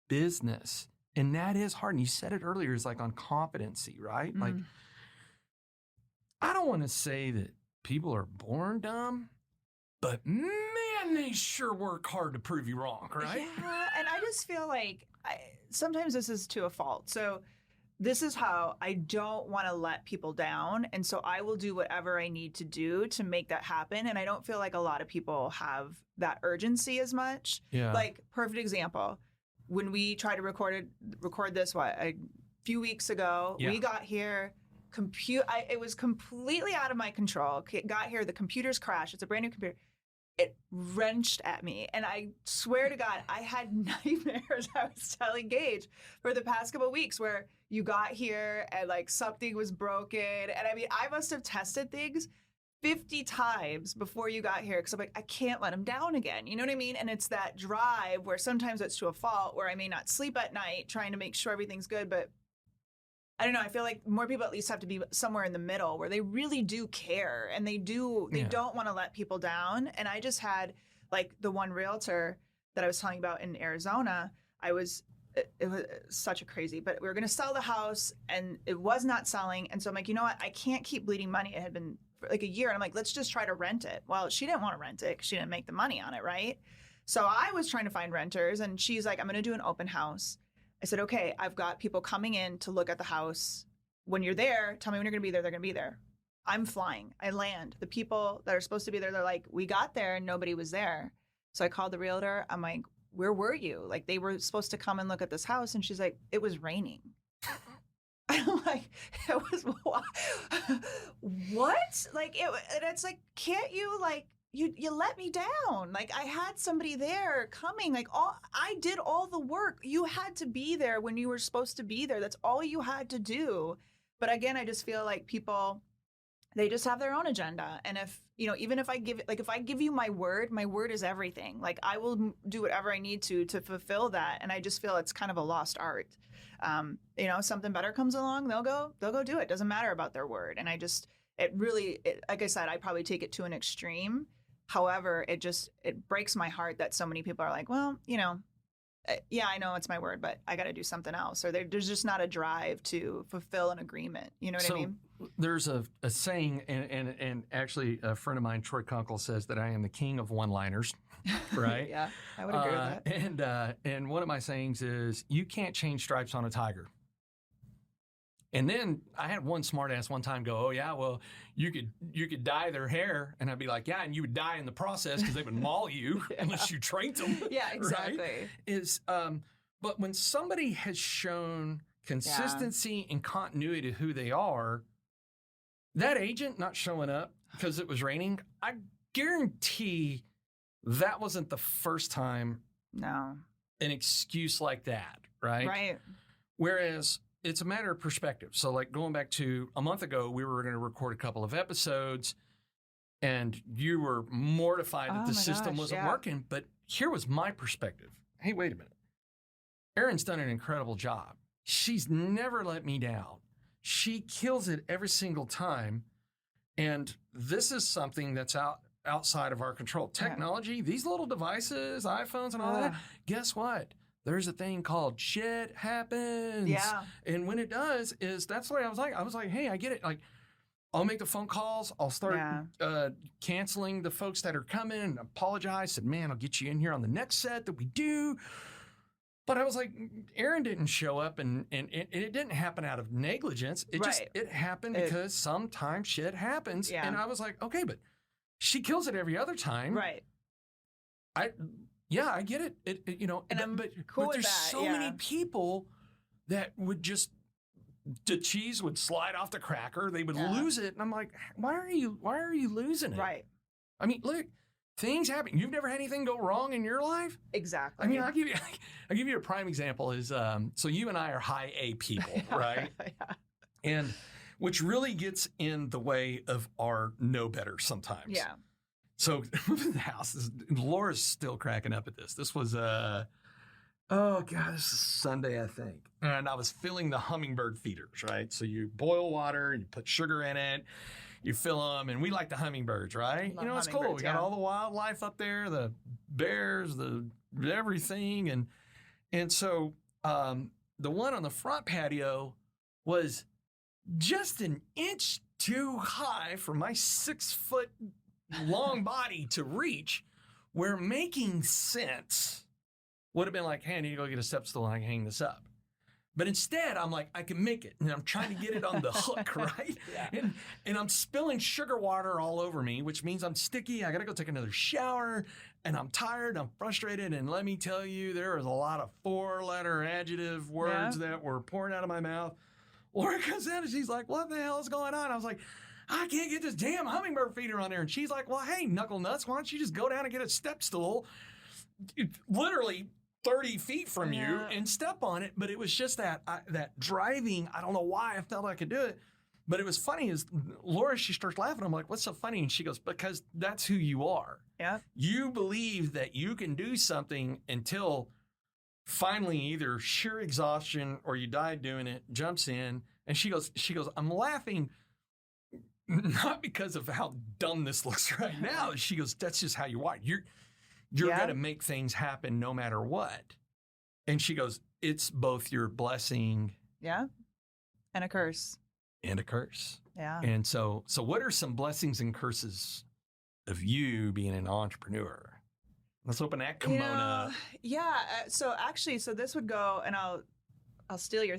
business. And that is hard. And you said it earlier, it's like on competency, right? Like, I don't want to say that people are born dumb, but man, they sure work hard to prove you wrong, right? Yeah, and I just feel like sometimes this is to a fault. So this is how I don't want to let people down. And so I will do whatever I need to do to make that happen. And I don't feel like a lot of people have that urgency as much. Yeah. Like, perfect example. When we tried to record this, a few weeks ago, we got here, it was completely out of my control. Got here, the computer's crashed. It's a brand new computer. It wrenched at me. And I swear to God, I had nightmares. I was telling Gage for the past couple of weeks where you got here and like something was broken. And I mean, I must have tested things 50 times before you got here because I'm like, I can't let him down again. You know what I mean? And it's that drive where sometimes it's to a fault where I may not sleep at night trying to make sure everything's good. But I don't know. I feel like more people at least have to be somewhere in the middle where they really do care and they don't want to let people down. And I just had like the one realtor that I was telling about in Arizona. It was such a crazy, but we were going to sell the house and it was not selling. And so I'm like, you know what? I can't keep bleeding money. It had been for like a year. And I'm like, let's just try to rent it. Well, she didn't want to rent it because she didn't make the money on it, right? So I was trying to find renters and she's like, I'm going to do an open house. I said, okay, I've got people coming in to look at the house. When you're there, tell me when you're going to be there. They're going to be there. I'm flying. I land. The people that are supposed to be there, they're like, we got there and nobody was there. So I called the realtor. I'm like, where were you? Like, they were supposed to come and look at this house. And she's like, it was raining. I'm like, it was what? Like, and it's like, can't you, like, you let me down. Like, I had somebody there coming. Like, I did all the work. You had to be there when you were supposed to be there. That's all you had to do. But again, I just feel like people, they just have their own agenda. And if, even if I give you my word is everything. Like, I will do whatever I need to fulfill that. And I just feel it's kind of a lost art. Something better comes along, they'll go do it. Doesn't matter about their word. And like I said, I probably take it to an extreme. However, it breaks my heart that so many people are like, well, yeah, I know it's my word, but I got to do something else. Or there's just not a drive to fulfill an agreement. You know what I mean? There's a saying, and actually a friend of mine, Troy Kunkel, says that I am the king of one-liners, right? Yeah, I would agree with that. And one of my sayings is, you can't change stripes on a tiger. And then I had one smartass one time go, oh, yeah, well, you could dye their hair. And I'd be like, yeah, and you would die in the process because they would maul you unless you trained them. Yeah, exactly. Right? But when somebody has shown consistency and continuity to who they are, that agent not showing up because it was raining, I guarantee that wasn't the first time an excuse like that, right? Right. Whereas it's a matter of perspective. So like going back to a month ago, we were going to record a couple of episodes and you were mortified that the system wasn't working. But here was my perspective. Hey, wait a minute. Erin's done an incredible job. She's never let me down. She kills it every single time. And this is something that's outside of our control. Technology, these little devices, iPhones and all that, guess what? There's a thing called shit happens. Yeah. And when it does, that's the way I was like. I was like, hey, I get it. Like, I'll make the phone calls. I'll start canceling the folks that are coming and apologize. Said, man, I'll get you in here on the next set that we do. But I was like, Erin didn't show up and it didn't happen out of negligence. It happened because sometimes shit happens. Yeah. And I was like, okay, but she kills it every other time. Right. I get it. But cool with there's that, so many people that would just, the cheese would slide off the cracker. They would lose it. And I'm like, why are you losing it? Right. I mean, look, things happen. You've never had anything go wrong in your life? Exactly. I mean, I'll give you a prime example is, so you and I are high A people, right? Yeah. And which really gets in the way of our know better sometimes. Yeah. So moving the house, Laura's still cracking up at this. This was, this is Sunday, I think. And I was filling the hummingbird feeders, right? So you boil water, you put sugar in it, you fill them, and we like the hummbirds, right? You know, it's cool. We got all the wildlife up there, the bears, the everything. And so the one on the front patio was just an inch too high for my 6 foot long body to reach, where making sense would have been like, hey, I need to go get a step stool and I can hang this up. But instead, I'm like, I can make it. And I'm trying to get it on the hook, right? Yeah. And I'm spilling sugar water all over me, which means I'm sticky. I got to go take another shower. And I'm tired. I'm frustrated. And let me tell you, there was a lot of 4-letter adjective words that were pouring out of my mouth. Laura comes in and she's like, what the hell is going on? I was like, I can't get this damn hummingbird feeder on there. And she's like, well, hey, knuckle nuts, why don't you just go down and get a step stool, literally 30 feet from you, and step on it. But it was just that driving. I don't know why I felt I could do it. But it was funny is Laura, she starts laughing. I'm like, what's so funny? And she goes, because that's who you are. Yeah. You believe that you can do something until finally either sheer exhaustion or you die doing it, jumps in. And she goes, I'm laughing not because of how dumb this looks right now. She goes, that's just how you are. You're going to make things happen no matter what. And she goes, it's both your blessing. Yeah. And a curse. Yeah. And so what are some blessings and curses of you being an entrepreneur? Let's open that kimono. So this would go, and I'll steal your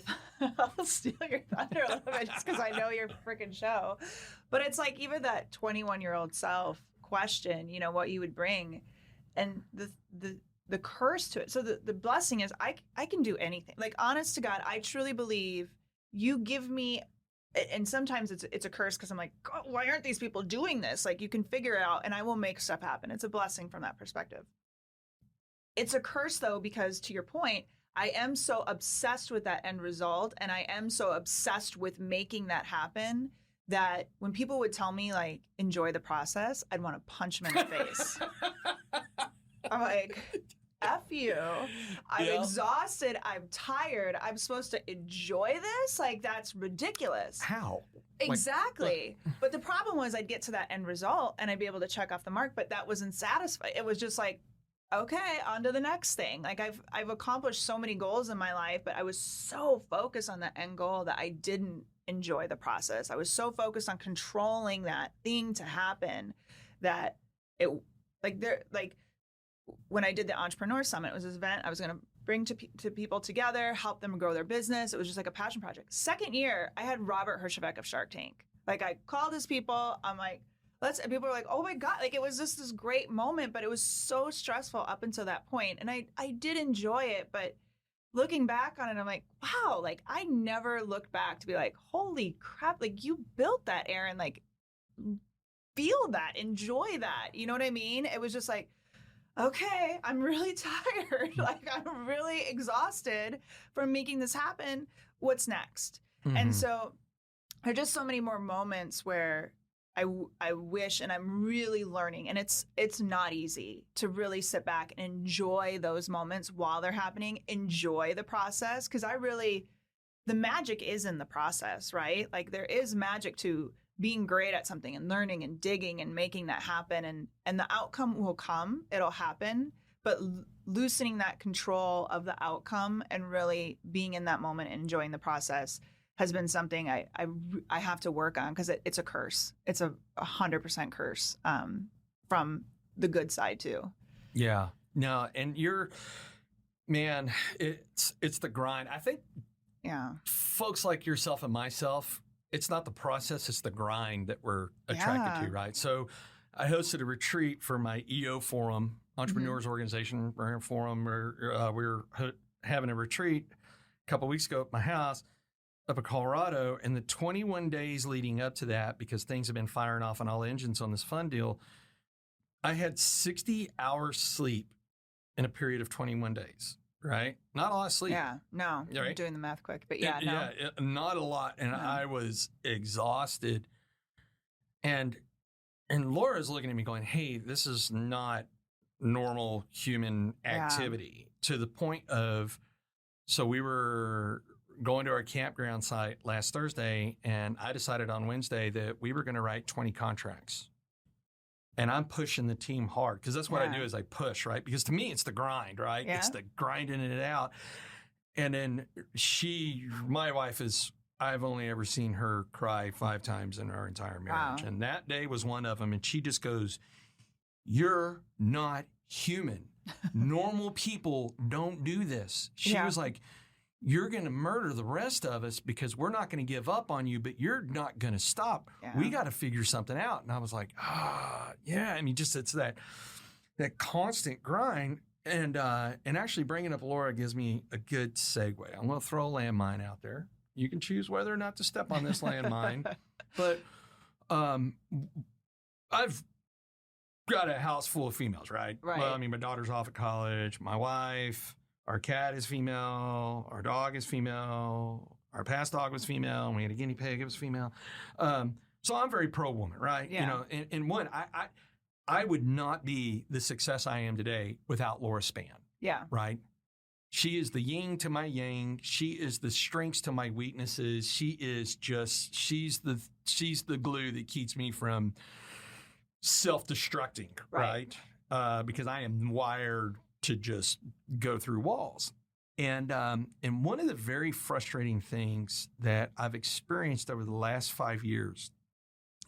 I'll steal your thunder a little bit just because I know your freaking show. But it's like even that 21-year-old self question, what you would bring, and the curse to it. So the blessing is I can do anything. Like, honest to God, I truly believe you give me, and sometimes it's a curse because I'm like, God, why aren't these people doing this? Like, you can figure it out and I will make stuff happen. It's a blessing from that perspective. It's a curse though, because to your point, I am so obsessed with that end result, and I am so obsessed with making that happen that when people would tell me, like, enjoy the process, I'd want to punch them in the face. I'm like, F you. I'm exhausted. I'm tired. I'm supposed to enjoy this? Like, that's ridiculous. How? Exactly. But the problem was I'd get to that end result and I'd be able to check off the mark, but that wasn't satisfying. It was just like, okay, on to the next thing. Like I've accomplished so many goals in my life, but I was so focused on the end goal that I didn't enjoy the process. I was so focused on controlling that thing to happen that it like when I did the Entrepreneur Summit, it was this event I was going to bring to people together, help them grow their business. It was just like a passion project. Second year, I had Robert Herjavec of Shark Tank. Like I called his people. I'm like, and people were like, oh my God. Like it was just this great moment, but it was so stressful up until that point. And I did enjoy it, but looking back on it, I'm like, wow, like I never looked back to be like, holy crap, like you built that, Erin, like feel that, enjoy that. You know what I mean? It was just like, okay, I'm really tired. Like I'm really exhausted from making this happen. What's next? Mm-hmm. And so there are just so many more moments where I wish, and I'm really learning, and it's not easy to really sit back and enjoy those moments while they're happening, enjoy the process. Cause the magic is in the process, right? Like there is magic to being great at something and learning and digging and making that happen, and the outcome will come, it'll happen, but loosening that control of the outcome and really being in that moment and enjoying the process has been something I have to work on, because it's a curse. It's a 100% curse from the good side too. Yeah. No, and it's the grind. I think folks like yourself and myself, it's not the process, it's the grind that we're attracted to, right? So I hosted a retreat for my EO Forum, Entrepreneurs Organization Forum, where we were having a retreat a couple of weeks ago at my house up in Colorado. And the 21 days leading up to that, because things have been firing off on all engines on this fund deal, I had 60 hours sleep in a period of 21 days. Right? Not a lot of sleep. Yeah, no. Right? I'm doing the math quick, but no. Yeah, not a lot. And I was exhausted. And Laura's looking at me going, hey, this is not normal human activity, to the point of, so we were going to our campground site last Thursday, and I decided on Wednesday that we were going to write 20 contracts. And I'm pushing the team hard, because that's what I do, is I push, right? Because to me, it's the grind, right? Yeah. It's the grinding it out. And then my wife I've only ever seen her cry 5 times in our entire marriage. Wow. And that day was one of them. And she just goes, you're not human. Normal people don't do this. She was like, you're going to murder the rest of us because we're not going to give up on you, but you're not going to stop. Yeah. We got to figure something out. And I was like, yeah. I mean, just it's that constant grind. And actually bringing up Laura gives me a good segue. I'm going to throw a landmine out there. You can choose whether or not to step on this landmine. But I've got a house full of females, right? Well, I mean, my daughter's off at college, my wife, our cat is female, our dog is female, our past dog was female, and we had a guinea pig, it was female. So I'm very pro-woman, right? Yeah. You know, and one, I would not be the success I am today without Laura Spann. Yeah. Right? She is the yin to my yang. She is the strengths to my weaknesses. She's the glue that keeps me from self-destructing, right? Because I am wired to just go through walls. And one of the very frustrating things that I've experienced over the last 5 years,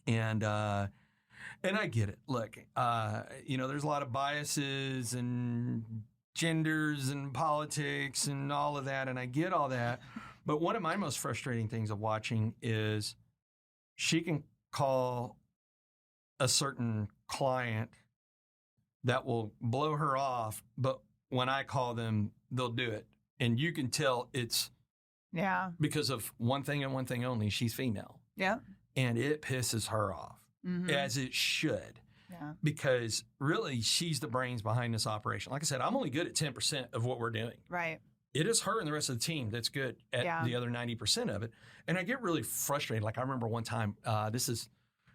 and I get it. Look, there's a lot of biases and genders and politics and all of that, and I get all that. But one of my most frustrating things of watching is she can call a certain client that will blow her off, but when I call them, they'll do it. And you can tell it's because of one thing and one thing only. She's female. Yeah. And it pisses her off, as it should. Yeah. Because really, she's the brains behind this operation. Like I said, I'm only good at 10% of what we're doing. Right. It is her and the rest of the team that's good at the other 90% of it. And I get really frustrated. Like I remember one time, this is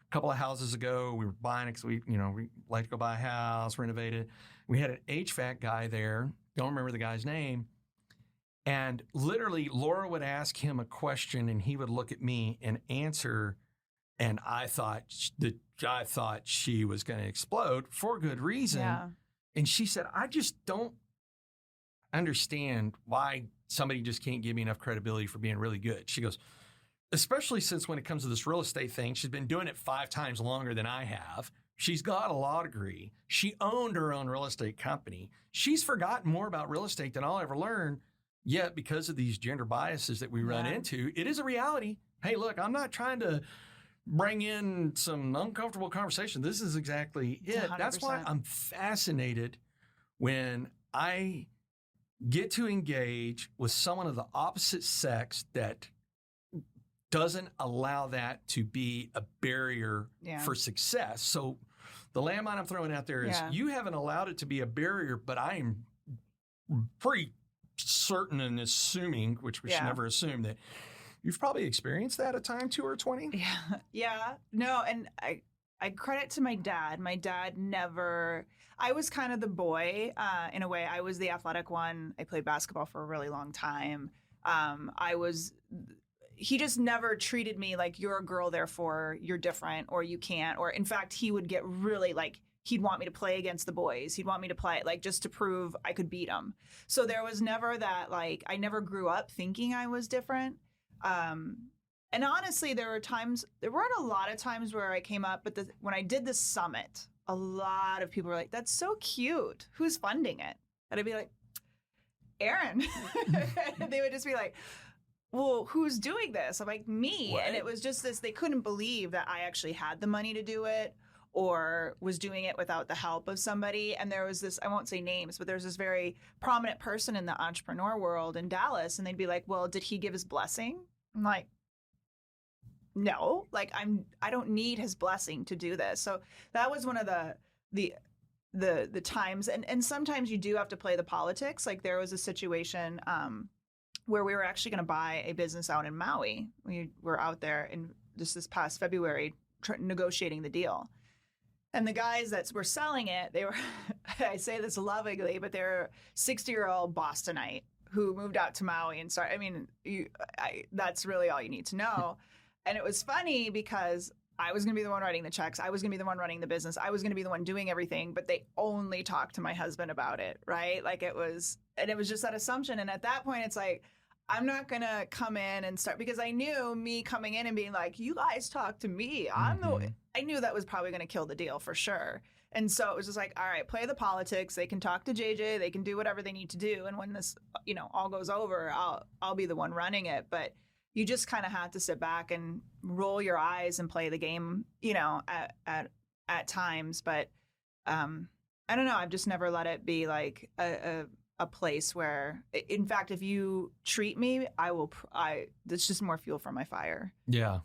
a couple of houses ago, we were buying it because we like to go buy a house, renovate it. We had an HVAC guy there. Don't remember the guy's name. And literally, Laura would ask him a question, and he would look at me and answer. And I thought she was going to explode for good reason. Yeah. And she said, I just don't understand why somebody just can't give me enough credibility for being really good. She goes, especially since when it comes to this real estate thing, she's been doing it 5 times longer than I have. She's got a law degree. She owned her own real estate company. She's forgotten more about real estate than I'll ever learn. Yet, because of these gender biases that we run into, it is a reality. Hey, look, I'm not trying to bring in some uncomfortable conversation. This is exactly it. 100%. That's why I'm fascinated when I get to engage with someone of the opposite sex that doesn't allow that to be a barrier for success. So the landmine I'm throwing out there is you haven't allowed it to be a barrier, but I am pretty certain and assuming, which we should never assume, that you've probably experienced that a time, 2 or 20. Yeah. No, and I credit to my dad. My dad never. I was kind of the boy in a way. I was the athletic one. I played basketball for a really long time. He just never treated me like you're a girl, therefore you're different or you can't. Or in fact, he would get really like, he'd want me to play against the boys. He'd want me to play like just to prove I could beat them. So there was never that, like, I never grew up thinking I was different. And honestly, there weren't a lot of times where I came up, but when I did the summit, a lot of people were like, that's so cute. Who's funding it? And I'd be like, Erin. And they would just be like, well, who's doing this? I'm like, me. What? And it was just this, they couldn't believe that I actually had the money to do it or was doing it without the help of somebody. And there was this, I won't say names, but there's this very prominent person in the entrepreneur world in Dallas. And they'd be like, well, did he give his blessing? I'm like, no, like I don't need his blessing to do this. So that was one of the times. And sometimes you do have to play the politics. Like there was a situation, where we were actually going to buy a business out in Maui. We were out there in just this past February negotiating the deal. And the guys that were selling it, they were, I say this lovingly, but they're 60-year-old Bostonite who moved out to Maui and started, I mean, that's really all you need to know. And it was funny because I was going to be the one writing the checks. I was going to be the one running the business. I was going to be the one doing everything, but they only talked to my husband about it, right? Like it was just that assumption. And at that point, it's like, I'm not going to come in and start, because I knew me coming in and being like, you guys talk to me. I knew that was probably going to kill the deal for sure. And so it was just like, all right, play the politics. They can talk to JJ. They can do whatever they need to do. And when this, all goes over, I'll be the one running it. But you just kind of have to sit back and roll your eyes and play the game, at times. But I don't know. I've just never let it be like a place where, in fact, if you treat me, that's just more fuel for my fire. Yeah.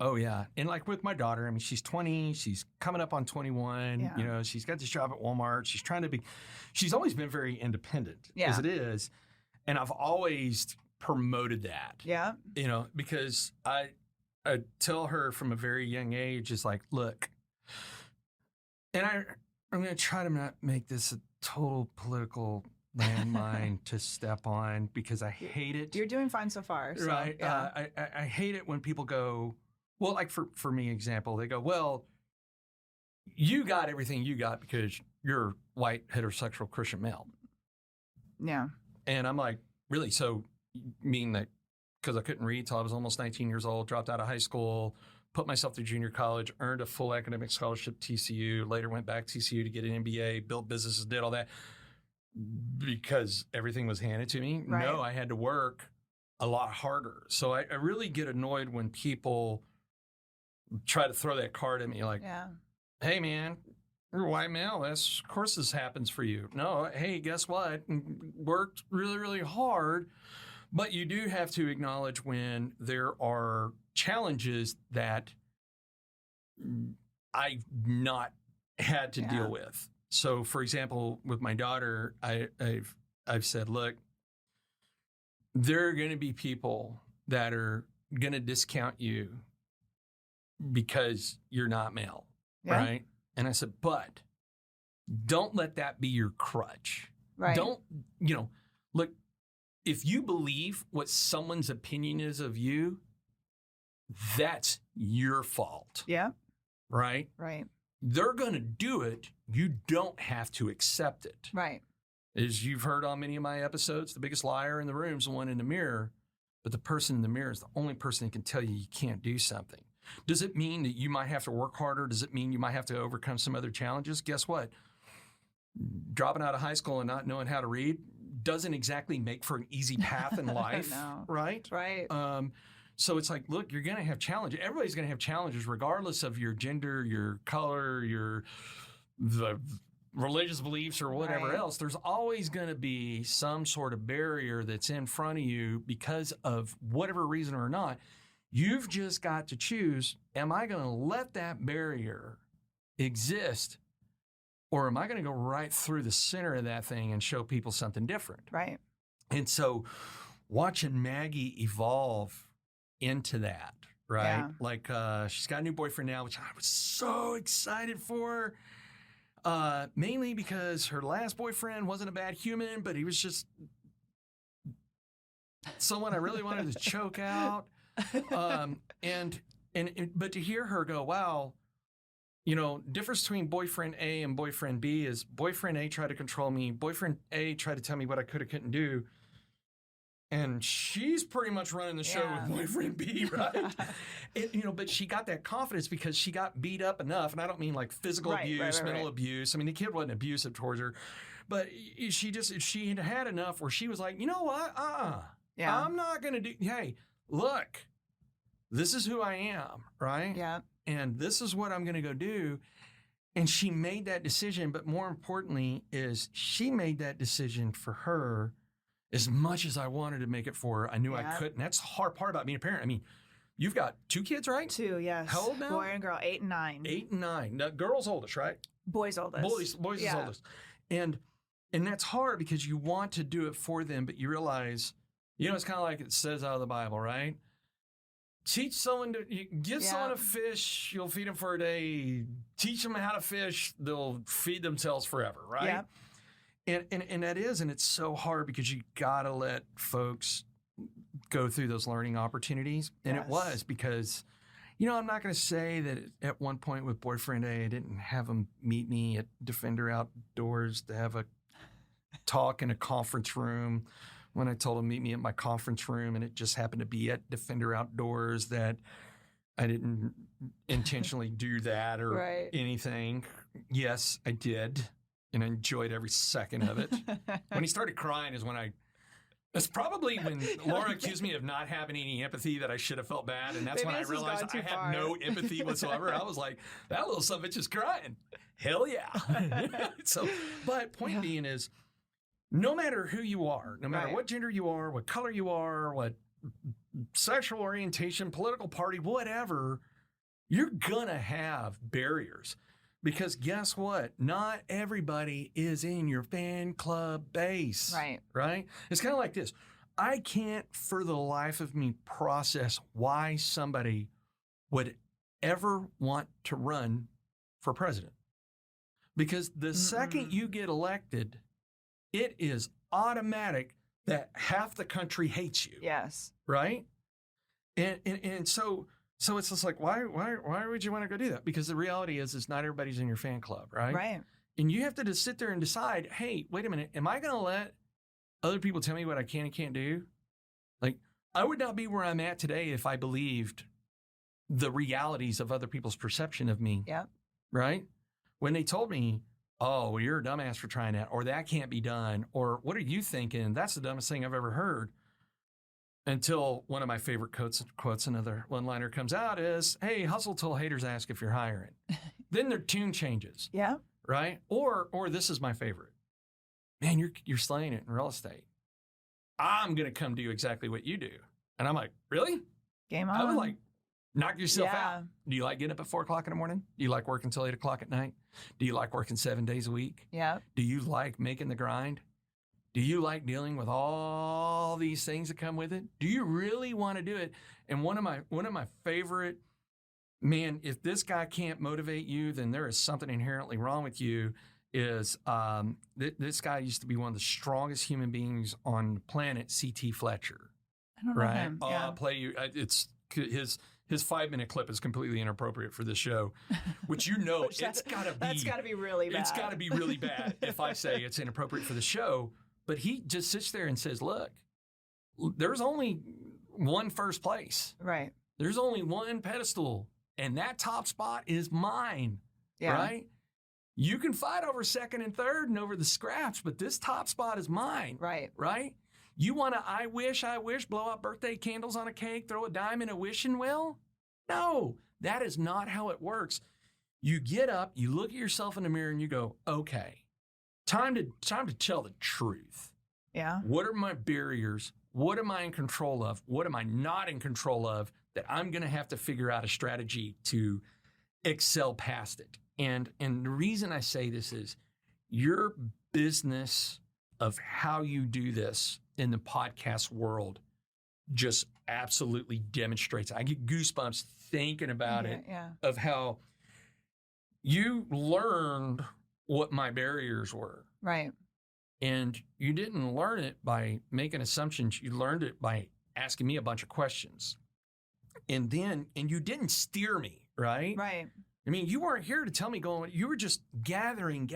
Oh, yeah. And like with my daughter, I mean, she's 20, she's coming up on 21, she's got this job at Walmart. She's always been very independent as it is. And I've always promoted that. Yeah. Because I tell her from a very young age, is like, look, and I'm going to try to not make this a total political landmine to step on because I hate it. You're doing fine so far. So, right. Yeah. I hate it when people go, well, like for me, example, they go, well, you got everything you got because you're white, heterosexual, Christian male. Yeah. And I'm like, really? So you mean that because I couldn't read till I was almost 19 years old, dropped out of high school, put myself through junior college, earned a full academic scholarship at TCU, later went back to TCU to get an MBA, built businesses, did all that because everything was handed to me? Right. No, I had to work a lot harder. So I really get annoyed when people try to throw that card at me like, hey, man, you're a white male. Of course this happens for you. No, hey, guess what? Worked really, really hard. But you do have to acknowledge when there are challenges that I've not had to deal with. So, for example, with my daughter, I've said, look, there are going to be people that are going to discount you because you're not male, right? And I said, but don't let that be your crutch. Right. Don't, look, if you believe what someone's opinion is of you, that's your fault. Yeah. Right? Right. they're going to do it. You don't have to accept it. Right. As you've heard on many of my episodes, the biggest liar in the room is the one in the mirror, but the person in the mirror is the only person that can tell you can't do something. Does it mean that you might have to work harder? Does it mean you might have to overcome some other challenges? Guess what? Dropping out of high school and not knowing how to read doesn't exactly make for an easy path in life, No. right? Right. So it's like, look, you're going to have challenges. Everybody's going to have challenges regardless of your gender, your color, the religious beliefs or whatever else. There's always going to be some sort of barrier that's in front of you because of whatever reason or not. You've just got to choose, am I going to let that barrier exist, or am I going to go right through the center of that thing and show people something different? Right. And so watching Maggie evolve into that, right? Yeah. Like she's got a new boyfriend now, which I was so excited for, mainly because her last boyfriend wasn't a bad human, but he was just someone I really wanted to choke out. But to hear her go, wow, you know, difference between boyfriend A and boyfriend B is boyfriend A tried to control me. Boyfriend A tried to tell me what I could or couldn't do. And she's pretty much running the show with boyfriend B, right? But she got that confidence because she got beat up enough. And I don't mean like physical abuse, mental abuse. I mean, the kid wasn't abusive towards her. But she had had enough where she was like, you know what? I'm not going to do, hey, look, this is who I am, right? Yeah. And this is what I'm going to go do. And she made that decision. But more importantly is she made that decision for her. As much as I wanted to make it for her, I knew I couldn't. That's the hard part about being a parent. I mean, you've got 2 kids, right? 2, yes. How old now? Boy and girl, 8 and 9. 8 and 9. Now, girl's oldest, right? Boy's oldest. Boy's is oldest. And that's hard because you want to do it for them, but you realize, it's kind of like it says out of the Bible, right? Teach someone give someone a fish, you'll feed them for a day. Teach them how to fish, they'll feed themselves forever, right? Yeah. And that is, and it's so hard because you got to let folks go through those learning opportunities. And it was because, I'm not going to say that at one point with boyfriend A, I didn't have him meet me at Defender Outdoors to have a talk in a conference room when I told him meet me at my conference room. And it just happened to be at Defender Outdoors that I didn't intentionally do that or anything. Yes, I did. And I enjoyed every second of it. When he started crying is when that's probably when Laura accused me of not having any empathy, that I should have felt bad. And that's when I realized I had no empathy whatsoever. I was like, that little son of a bitch is crying. Hell yeah. But point being is, no matter who you are, no matter what gender you are, what color you are, what sexual orientation, political party, whatever, you're going to have barriers. Because guess what? Not everybody is in your fan club base. Right? It's kind of like this. I can't for the life of me process why somebody would ever want to run for president. Because the second you get elected, it is automatic that half the country hates you. Yes. Right? And so it's just like, why would you want to go do that? Because the reality is not everybody's in your fan club, right? Right. And you have to just sit there and decide, hey, wait a minute, am I going to let other people tell me what I can and can't do? Like, I would not be where I'm at today if I believed the realities of other people's perception of me. Yeah. Right? When they told me, oh, well, you're a dumbass for trying that, or that can't be done, or what are you thinking? That's the dumbest thing I've ever heard. Until one of my favorite quotes, another one-liner comes out is, hey, hustle till haters ask if you're hiring. Then their tune changes. Yeah. Right? Or this is my favorite. Man, you're slaying it in real estate. I'm going to come do exactly what you do. And I'm like, really? Game on. I would like, knock yourself out. Do you like getting up at 4 o'clock in the morning? Do you like working till 8 o'clock at night? Do you like working 7 days a week? Yeah. Do you like making the grind? Do you like dealing with all these things that come with it? Do you really want to do it? And one of my favorite, man, if this guy can't motivate you, then there is something inherently wrong with you, is this guy used to be one of the strongest human beings on the planet, C.T. Fletcher. I don't know him. I'll play you. It's his his 5-minute clip is completely inappropriate for this show, which it's got to be. That's got to be really bad. It's got to be really bad if I say it's inappropriate for the show. But he just sits there and says, look, there's only one first place. Right. There's only one pedestal, and that top spot is mine. Yeah. Right? You can fight over second and third and over the scraps, but this top spot is mine. Right. Right? You want to I wish, blow out birthday candles on a cake, throw a dime in a wishing well? No, that is not how it works. You get up, you look at yourself in the mirror, and you go, okay, time to tell the truth. Yeah. What are my barriers? What am I in control of? What am I not in control of that I'm going to have to figure out a strategy to excel past it? And the reason I say this is your business of how you do this in the podcast world just absolutely demonstrates. I get goosebumps thinking about it, of how you learned what my barriers were. Right. And you didn't learn it by making assumptions. You learned it by asking me a bunch of questions. And you didn't steer me, right? Right. I mean, you weren't here to tell me you were just gathering.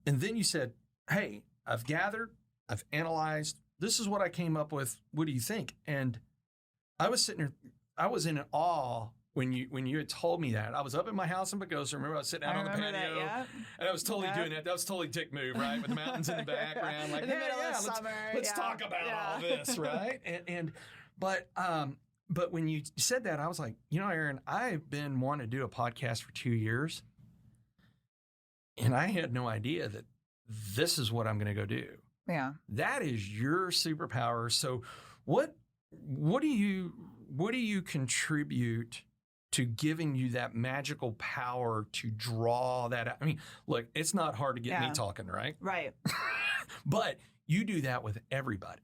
And then you said, hey, I've gathered, I've analyzed. This is what I came up with. What do you think? And I was sitting there, I was in awe when you had told me that. I was up at my house in Pagosa. Remember, I was sitting out on the patio. And I was totally doing that. That was totally dick move, right? With the mountains in the background. Like, let's talk about all this, right? But when you said that, I was like, Erin, I've been wanting to do a podcast for 2 years. And I had no idea that this is what I'm going to go do. Yeah. That is your superpower. So what do you contribute to giving you that magical power to draw that out? I mean, look, it's not hard to get me talking, right? Right. But you do that with everybody.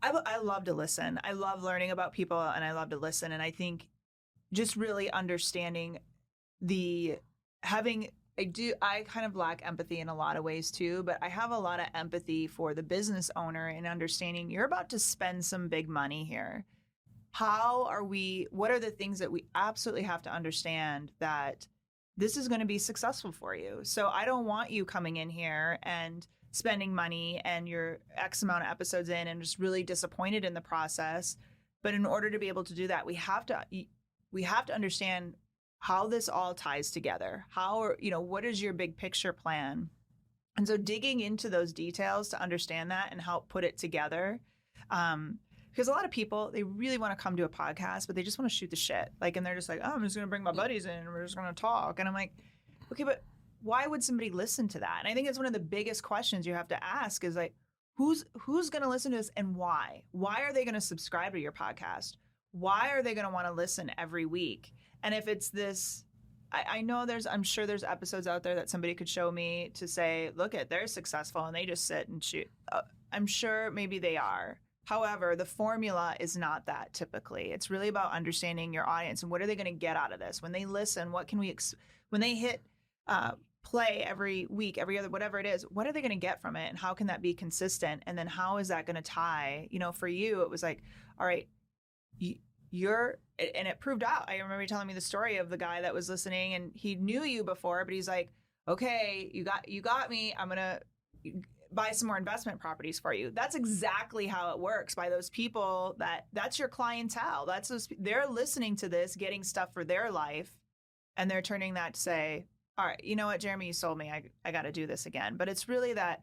I love to listen. I love learning about people, and I love to listen. And I think just really understanding I kind of lack empathy in a lot of ways too, but I have a lot of empathy for the business owner and understanding you're about to spend some big money here. What are the things that we absolutely have to understand that this is going to be successful for you? So I don't want you coming in here and spending money and you're X amount of episodes in and just really disappointed in the process. But in order to be able to do that, we have to understand how this all ties together. What is your big picture plan? And so digging into those details to understand that and help put it together. Because a lot of people, they really want to come to a podcast, but they just want to shoot the shit. And they're just like, oh, I'm just going to bring my buddies in and we're just going to talk. And I'm like, okay, but why would somebody listen to that? And I think it's one of the biggest questions you have to ask is like, who's going to listen to this and why? Why are they going to subscribe to your podcast? Why are they going to want to listen every week? And if it's this, I'm sure there's episodes out there that somebody could show me to say, look they're successful and they just sit and shoot. I'm sure maybe they are. However, the formula is not that typically. It's really about understanding your audience and what are they going to get out of this? When they listen, when they hit play every week, every other, whatever it is, what are they going to get from it? And how can that be consistent? And then how is that going to tie? For you, it was like, all right, and it proved out. I remember you telling me the story of the guy that was listening and he knew you before, but he's like, okay, you got me. I'm going to buy some more investment properties for you. That's exactly how it works by those people that's your clientele. They're listening to this, getting stuff for their life. And they're turning that to say, all right, you know what, Jeremy, you sold me. I got to do this again. But it's really that,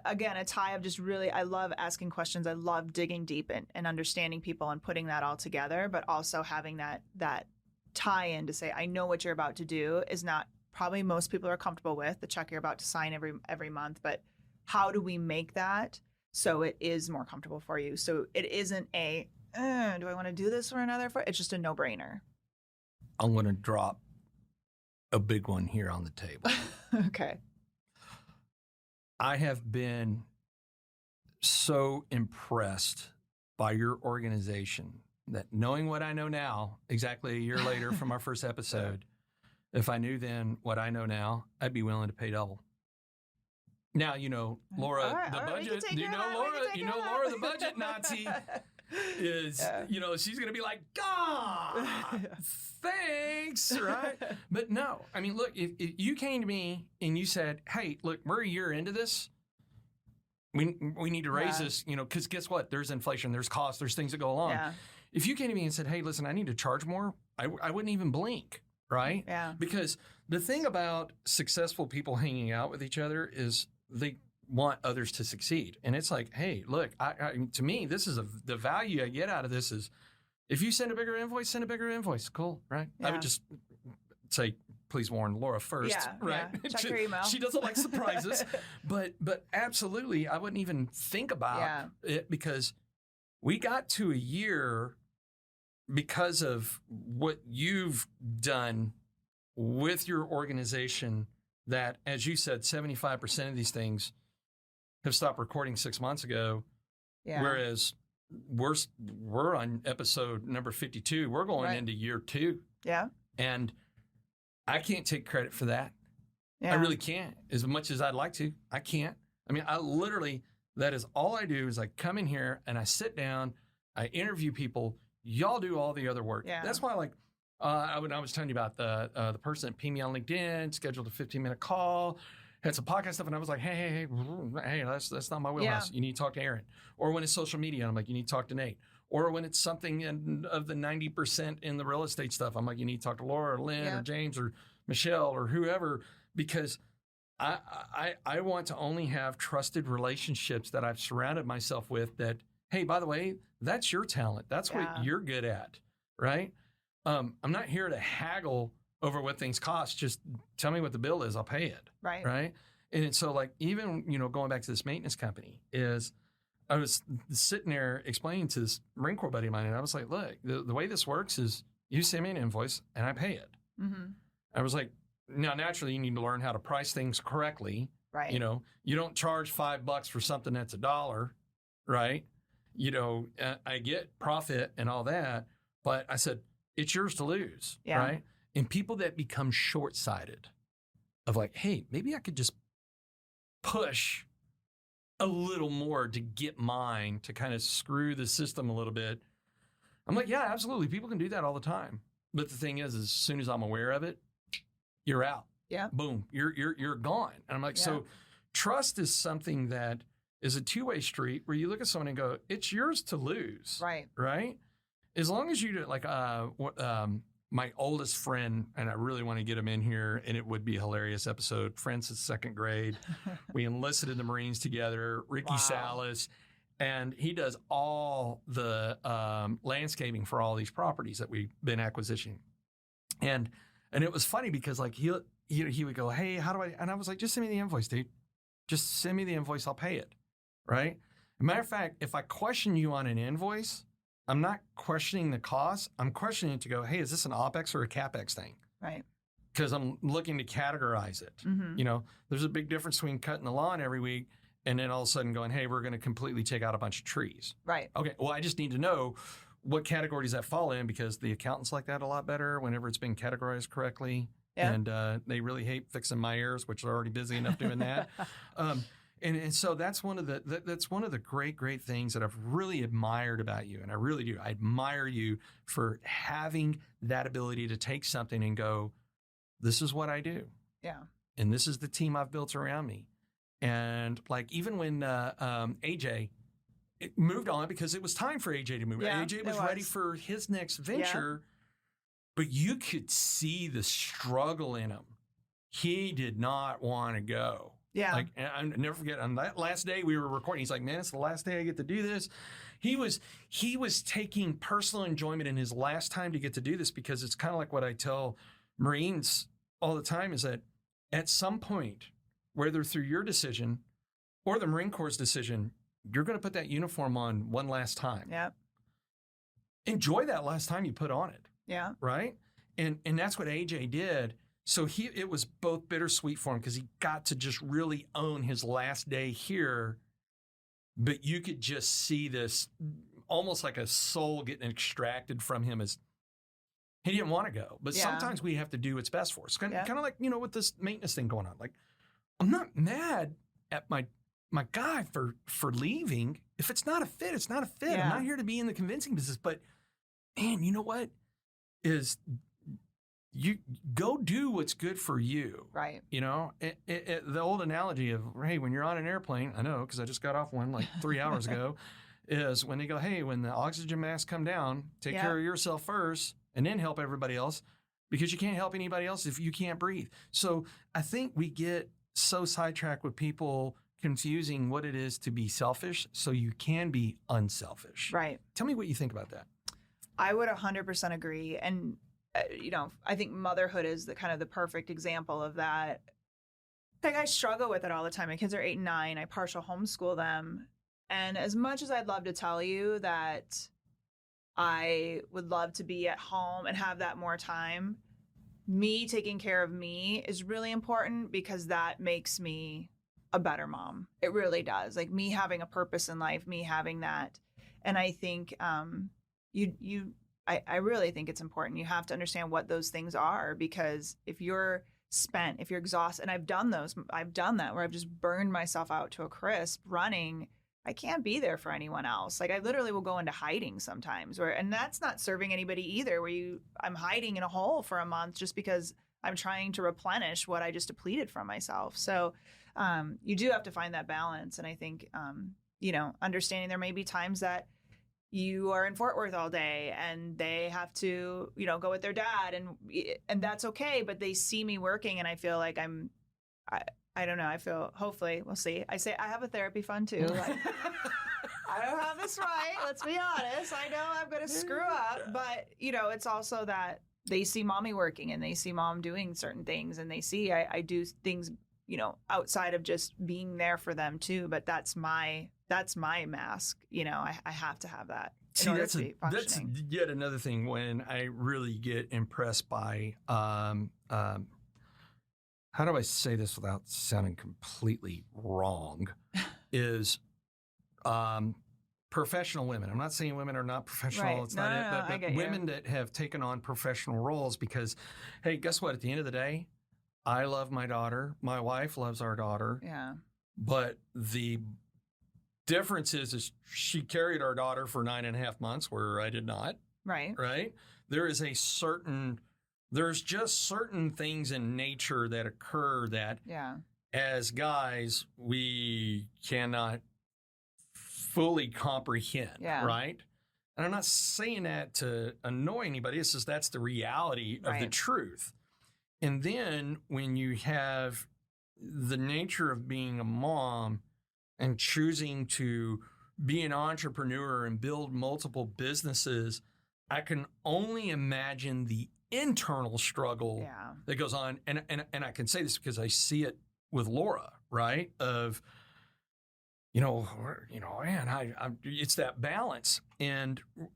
again, a tie of just really, I love asking questions. I love digging deep and understanding people and putting that all together, but also having that tie in to say, I know what you're about to do is not probably most people are comfortable with the check you're about to sign every month, but how do we make that so it is more comfortable for you? So it isn't do I want to do this for another? It's just a no-brainer. I'm going to drop a big one here on the table. Okay. I have been so impressed by your organization that knowing what I know now, exactly a year later from our first episode, if I knew then what I know now, I'd be willing to pay double. Now, Laura, the budget, Laura, the budget Nazi. is, she's going to be like, God, thanks, right? But no, I mean, look, if you came to me and you said, hey, look, we're a year into this. We need to raise this, because guess what? There's inflation, there's costs, there's things that go along. Yeah. If you came to me and said, hey, listen, I need to charge more, I wouldn't even blink, right? Yeah. Because the thing about successful people hanging out with each other is they want others to succeed. And it's like, hey, look, to me, this is the value I get out of this is if you send a bigger invoice, send a bigger invoice. Cool, right? Yeah. I would just say, please warn Laura first, right? Yeah. Check your email. She doesn't like surprises. but absolutely, I wouldn't even think about it because we got to a year because of what you've done with your organization that, as you said, 75% of these things have stopped recording 6 months ago, whereas we're on episode number 52. We're going into year 2. Yeah. And I can't take credit for that. Yeah. I really can't. As much as I'd like to, I can't. I mean, that is all I do is I come in here and I sit down, I interview people. Y'all do all the other work. Yeah. That's why, like, I was telling you about the person that pinged me on LinkedIn, scheduled a 15-minute call, had some podcast stuff, and I was like, hey, that's not my wheelhouse. Yeah. You need to talk to Erin. Or when it's social media, I'm like, you need to talk to Nate. Or when it's something of the 90% in the real estate stuff, I'm like, you need to talk to Laura or Lynn or James or Michelle or whoever, because I want to only have trusted relationships that I've surrounded myself with that, hey, by the way, that's your talent. That's what you're good at, right? I'm not here to haggle over what things cost. Just tell me what the bill is. I'll pay it. Right. And so, like, even, going back to this maintenance company I was sitting there explaining to this Marine Corps buddy of mine, and I was like, look, the way this works is you send me an invoice and I pay it. Mm-hmm. I was like, now, naturally, you need to learn how to price things correctly. Right. You don't charge $5 for something that's $1, right? I get profit and all that, but I said, it's yours to lose, right? And people that become short-sighted of like, hey, maybe I could just push a little more to get mine to kind of screw the system a little bit. I'm like, yeah, absolutely. People can do that all the time. But the thing is, as soon as I'm aware of it, you're out. Yeah. Boom. You're gone. And I'm like, so trust is something that is a two-way street where you look at someone and go, it's yours to lose. Right. Right. As long as you do, like, my oldest friend, and I really want to get him in here, and it would be a hilarious episode. Friends since second grade. We enlisted in the Marines together, Ricky Salas, and he does all the landscaping for all these properties that we've been acquisitioning. And it was funny because, like, he would go, hey, how do I? And I was like, just send me the invoice, dude. Just send me the invoice. I'll pay it. Right. As a matter of fact, if I question you on an invoice, I'm not questioning the cost. I'm questioning it to go, hey, is this an OPEX or a CAPEX thing? Right. Because I'm looking to categorize it. Mm-hmm. There's a big difference between cutting the lawn every week and then all of a sudden going, hey, we're going to completely take out a bunch of trees. Right. Okay. Well, I just need to know what category does that fall in, because the accountants like that a lot better whenever it's been categorized correctly. Yeah. And they really hate fixing my errors, which are already busy enough doing that. And so that's one of the great things that I've really admired about you. And I really do. I admire you for having that ability to take something and go, this is what I do. Yeah. And this is the team I've built around me. And like, even when AJ moved on, because it was time for AJ to move. Yeah, AJ was ready for his next venture, but you could see the struggle in him. He did not want to go. Yeah. Like, and I'll never forget, on that last day we were recording, he's like, man, it's the last day I get to do this. He was taking personal enjoyment in his last time to get to do this, because it's kind of like what I tell Marines all the time, is that at some point, whether through your decision or the Marine Corps' decision, you're going to put that uniform on one last time. Yeah. Enjoy that last time you put on it. Yeah. Right? And that's what AJ did. So it was both bittersweet for him, because he got to just really own his last day here. But you could just see this almost like a soul getting extracted from him, as he didn't want to go. But sometimes we have to do what's best for us. Kind of like, with this maintenance thing going on. Like, I'm not mad at my guy for leaving. if it's not a fit, it's not a fit. Yeah. I'm not here to be in the convincing business. But man, you know what? Is you go do what's good for you. Right. You know, the old analogy of, hey, when you're on an airplane, I know because I just got off one like 3 hours ago, is when they go, hey, when the oxygen masks come down, take care of yourself first and then help everybody else, because you can't help anybody else if you can't breathe. So I think we get so sidetracked with people confusing what it is to be selfish so you can be unselfish. Right. Tell me what you think about that. I would 100% agree. And, I think motherhood is the kind of the perfect example of that. Like, I struggle with it all the time. My kids are 8 and 9. I partial homeschool them. And as much as I'd love to tell you that I would love to be at home and have that more time, me taking care of me is really important because that makes me a better mom. It really does. Like, me having a purpose in life, me having that. And I think I really think it's important. You have to understand what those things are, because if you're spent, if you're exhausted, and I've done that where I've just burned myself out to a crisp running, I can't be there for anyone else. Like, I literally will go into hiding sometimes, and that's not serving anybody either, where I'm hiding in a hole for a month just because I'm trying to replenish what I just depleted from myself. So you do have to find that balance. And I think, understanding there may be times that you are in Fort Worth all day and they have to, go with their dad, and that's okay. But they see me working and I feel like I don't know. I feel, hopefully, we'll see. I say I have a therapy fund too. Like, I don't have this right. Let's be honest. I know I'm going to screw up, but it's also that they see mommy working and they see mom doing certain things, and they see I do things, outside of just being there for them too. But that's my mask. I have to have that. See, that's yet another thing when I really get impressed by, how do I say this without sounding completely wrong, is professional women. I'm not saying women are not professional. Right. It's not it, but women that have taken on professional roles, because, hey, guess what? At the end of the day, I love my daughter. My wife loves our daughter. Yeah. But the difference is she carried our daughter for 9.5 months, where I did not. Right. Right. There's just certain things in nature that occur that, as guys, we cannot fully comprehend. Yeah. Right. And I'm not saying that to annoy anybody. It's just that's the reality of the truth. And then when you have the nature of being a mom and choosing to be an entrepreneur and build multiple businesses, I can only imagine the internal struggle that goes on. And I can say this because I see it with Laura, right? Of, man, it's that balance.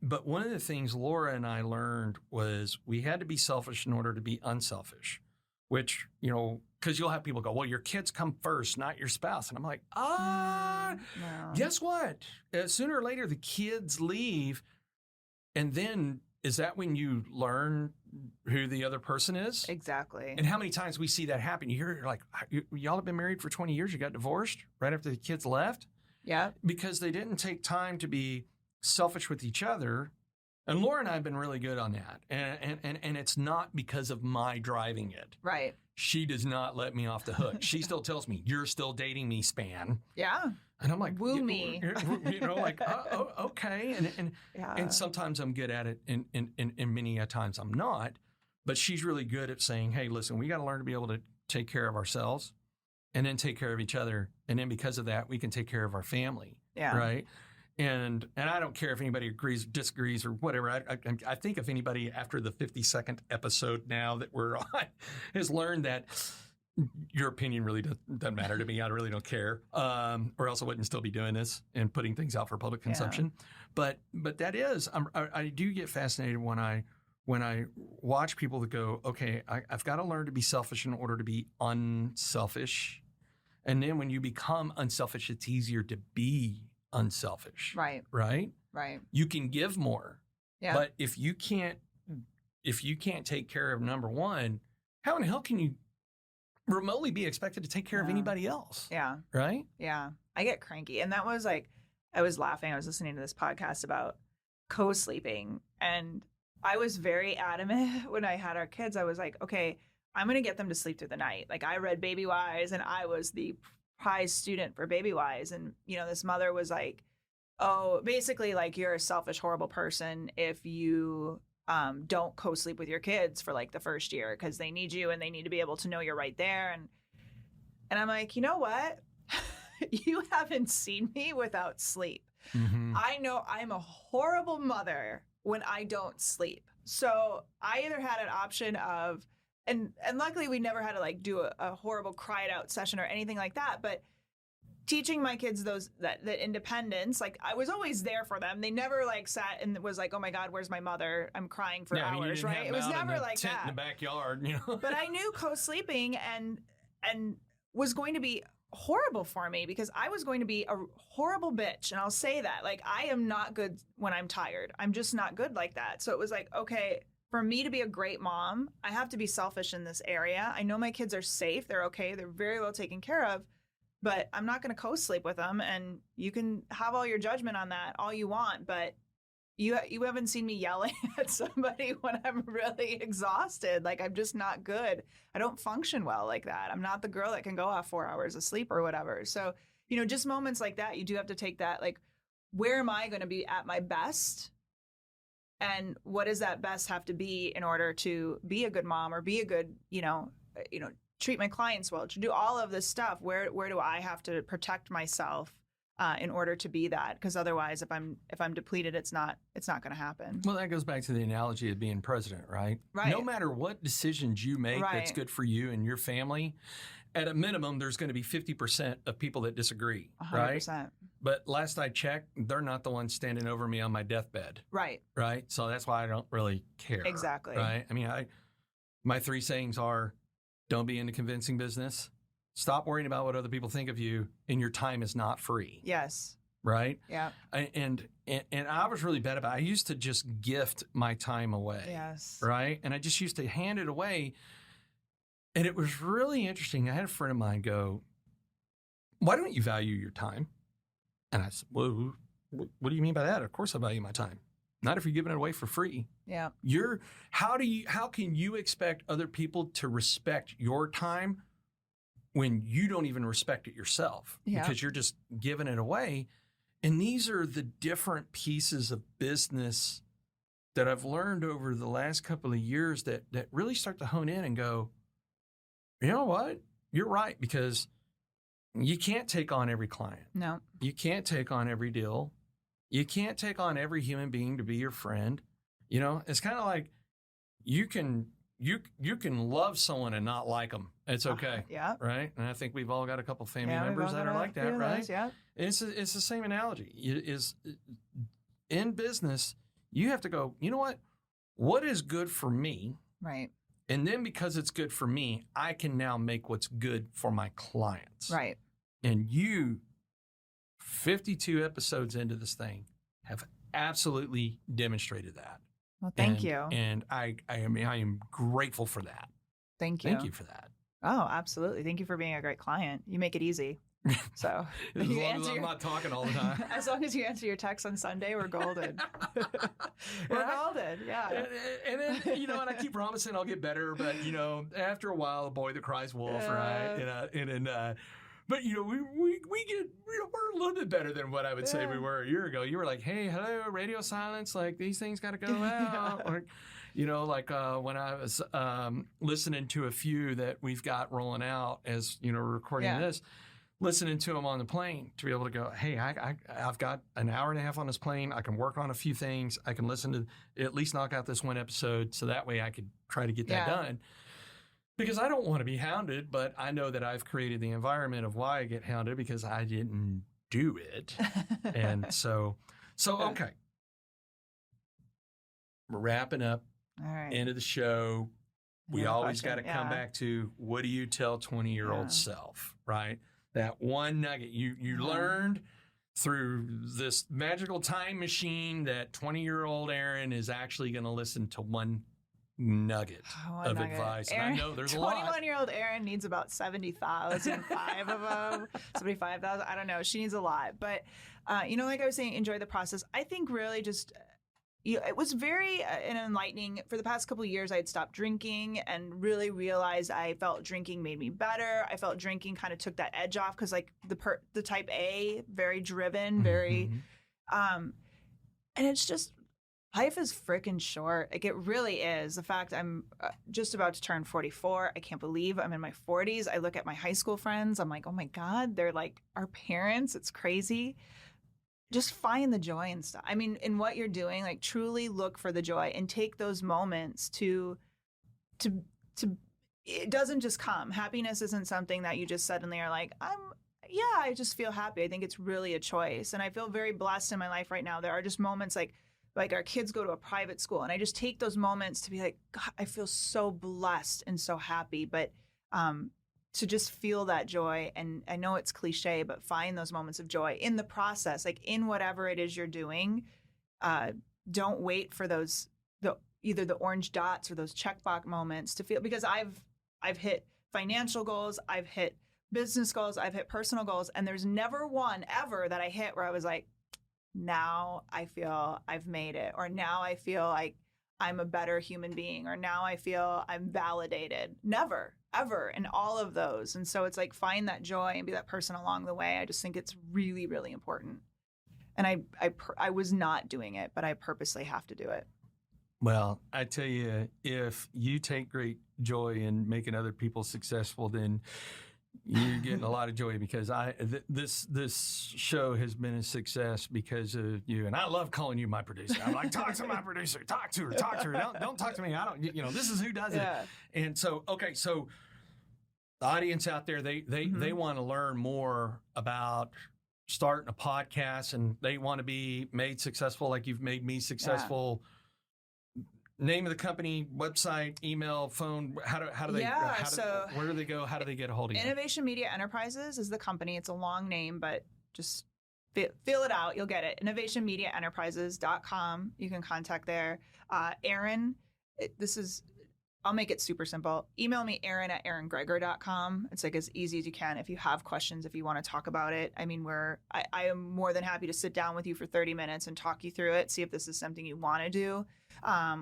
But one of the things Laura and I learned was we had to be selfish in order to be unselfish, which, because you'll have people go, well, your kids come first, not your spouse. And I'm like, no. Guess what? Sooner or later, the kids leave. And then is that when you learn who the other person is? Exactly. And how many times we see that happen? You're like, y'all have been married for 20 years. You got divorced right after the kids left. Yeah. Because they didn't take time to be selfish with each other. And Laura and I have been really good on that. And it's not because of my driving it. Right. She does not let me off the hook. She still tells me, you're still dating me, Spann. Yeah. And I'm like, woo me. Okay. And sometimes I'm good at it and many a times I'm not. But she's really good at saying, hey, listen, we got to learn to be able to take care of ourselves and then take care of each other. And then because of that, we can take care of our family. Yeah. Right. And I don't care if anybody agrees, disagrees, or whatever. I think if anybody after the 52nd episode now that we're on has learned that your opinion really doesn't matter to me. I really don't care, or else I wouldn't still be doing this and putting things out for public consumption. Yeah. But that is, I do get fascinated when I watch people that go, okay, I've got to learn to be selfish in order to be unselfish. And then when you become unselfish, it's easier to be unselfish. Right. Right? Right. You can give more. Yeah. But if you can't take care of number one, how in the hell can you remotely be expected to take care of anybody else? Yeah. Right? Yeah. I get cranky. And that was like, I was laughing. I was listening to this podcast about co-sleeping, and I was very adamant when I had our kids. I was like, okay, I'm going to get them to sleep through the night. Like, I read Baby Wise, and I was the prize student for Baby Wise. And, this mother was like, oh, basically, like, you're a selfish, horrible person if you don't co-sleep with your kids for like the first year, because they need you and they need to be able to know you're right there. And I'm like, you know what? You haven't seen me without sleep. Mm-hmm. I know I'm a horrible mother when I don't sleep. So I either had an option of, and luckily we never had to like do a horrible cried out session or anything like that, but teaching my kids that independence, like I was always there for them. They never like sat and was like, oh my God, where's my mother? I'm crying for hours, right? It was never like that. In the backyard, But I knew co-sleeping and was going to be horrible for me, because I was going to be a horrible bitch. And I'll say that, like, I am not good when I'm tired. I'm just not good like that. So it was like, okay, for me to be a great mom, I have to be selfish in this area. I know my kids are safe. They're okay. They're very well taken care of, but I'm not going to co-sleep with them. And you can have all your judgment on that all you want, but you haven't seen me yelling at somebody when I'm really exhausted. Like, I'm just not good. I don't function well like that. I'm not the girl that can go off 4 hours of sleep or whatever. So, just moments like that, you do have to take that, like, where am I going to be at my best? And what does that best have to be in order to be a good mom or be a good, treat my clients well, to do all of this stuff? Where do I have to protect myself in order to be that? Because otherwise, if I'm depleted, it's not going to happen. Well, that goes back to the analogy of being president, right? Right. No matter what decisions you make that's good for you and your family, at a minimum, there's going to be 50% of people that disagree, 100%. right? But last I checked, they're not the ones standing over me on my deathbed. Right. Right? So that's why I don't really care. Exactly. Right? I mean, my 3 sayings are, don't be in the convincing business. Stop worrying about what other people think of you, and your time is not free. Yes. Right? Yeah. And I was really bad about it. I used to just gift my time away. Yes. Right? And I just used to hand it away. And it was really interesting. I had a friend of mine go, why don't you value your time? And I said, well, what do you mean by that? Of course I value my time. Not if you're giving it away for free. Yeah. How can you expect other people to respect your time when you don't even respect it yourself? Yeah. Because you're just giving it away. And these are the different pieces of business that I've learned over the last couple of years that really start to hone in and go, you know what? You're right, because you can't take on every client. No. You can't take on every deal. You can't take on every human being to be your friend. It's kind of like you can love someone and not like them. It's okay. Yeah. Right? And I think we've all got a couple family members that are like that, right? Yeah. It's the same analogy. In business, you have to go, you know what? What is good for me? Right. And then because it's good for me, I can now make what's good for my clients. Right. And you, 52 episodes into this thing, have absolutely demonstrated that. Well, thank you. And I am grateful for that. Thank you. Thank you for that. Oh, absolutely. Thank you for being a great client. You make it easy. So as long as I'm not talking all the time. As long as you answer your texts on Sunday, we're golden. We're golden, yeah. And then, and I keep promising I'll get better, but, after a while, a boy that cries wolf, right? But, we get, we're a little bit better than what I would say we were a year ago. You were like, hey, hello, radio silence, like these things got to go out. Or, when I was listening to a few that we've got rolling out as, recording this, listening to them on the plane to be able to go, hey, I've got an hour and a half on this plane. I can work on a few things. I can listen to at least knock out this one episode, so that way I could try to get that done. Because I don't want to be hounded, but I know that I've created the environment of why I get hounded because I didn't do it. And so okay. We're wrapping up. All right. End of the show. We always got to come Yeah. back to, what do you tell 20-year-old self, right? That one nugget you learned through this magical time machine that 20-year-old Erin is actually going to listen to one nugget of nugget. advice? Erin, and I know there's a lot. 21-year-old Erin needs about 70,000, 5 of them, 75,000. I don't know. She needs a lot. But, like I was saying, enjoy the process. I think really just, it was very enlightening. For the past couple of years, I had stopped drinking and really realized I felt drinking made me better. I felt drinking kind of took that edge off because like the type A, very driven, very, and it's just, life is freaking short. Like it really is. The fact I'm just about to turn 44. I can't believe I'm in my 40s. I look at my high school friends. I'm like, oh my God, they're like our parents. It's crazy. Just find the joy and stuff. I mean, in what you're doing, like truly look for the joy and take those moments to it doesn't just come. Happiness isn't something that you just suddenly are like, I just feel happy. I think it's really a choice. And I feel very blessed in my life right now. There are just moments like our kids go to a private school and I just take those moments to be like, God, I feel so blessed and so happy. But to just feel that joy. And I know it's cliche, but find those moments of joy in the process, like in whatever it is you're doing. Don't wait for either the orange dots or those checkbox moments to feel, because I've hit financial goals, I've hit business goals, I've hit personal goals. And there's never one ever that I hit where I was like, now I feel I've made it, or now I feel like I'm a better human being, or now I feel I'm validated. Never, ever in all of those. And so it's like, find that joy and be that person along the way. I just think it's really, really important. And I was not doing it, but I purposely have to do it. Well, I tell you, if you take great joy in making other people successful, then you're getting a lot of joy, because this show has been a success because of you, and I love calling you my producer. I'm like, talk to my producer, talk to her. Don't talk to me. I don't. This is who does it. And so, okay, so the audience out there, they want to learn more about starting a podcast, and they want to be made successful like you've made me successful. Name of the company, website, email, phone. How do they? Where do they go? How do they get a hold of you? Innovation Media Enterprises is the company. It's a long name, but just fill it out. You'll get it. InnovationMediaEnterprises.com. You can contact there. Erin, I'll make it super simple. Email me, Erin at ErinGregor.com. It's like as easy as you can. If you have questions, if you want to talk about it, I mean, I am more than happy to sit down with you for 30 minutes and talk you through it, see if this is something you want to do,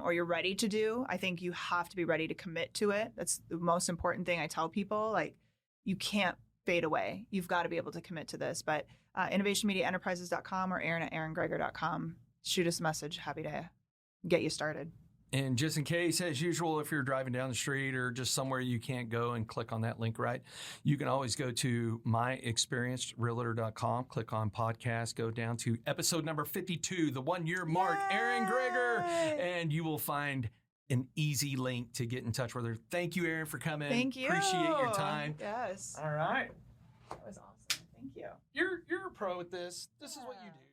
or you're ready to do. I think you have to be ready to commit to it. That's the most important thing I tell people. Like, you can't fade away. You've got to be able to commit to this. But InnovationMediaEnterprises.com or Erin at ErinGregor.com. Shoot us a message. Happy to get you started. And just in case, as usual, if you're driving down the street or just somewhere you can't go and click on that link, right, you can always go to myexperiencedrealtor.com, click on podcast, go down to episode number 52, the 1-year mark, Erin Gregor, and you will find an easy link to get in touch with her. Thank you, Erin, for coming. Thank you. Appreciate your time. Yes. All right. That was awesome. Thank you. You're a pro at this. This is what you do.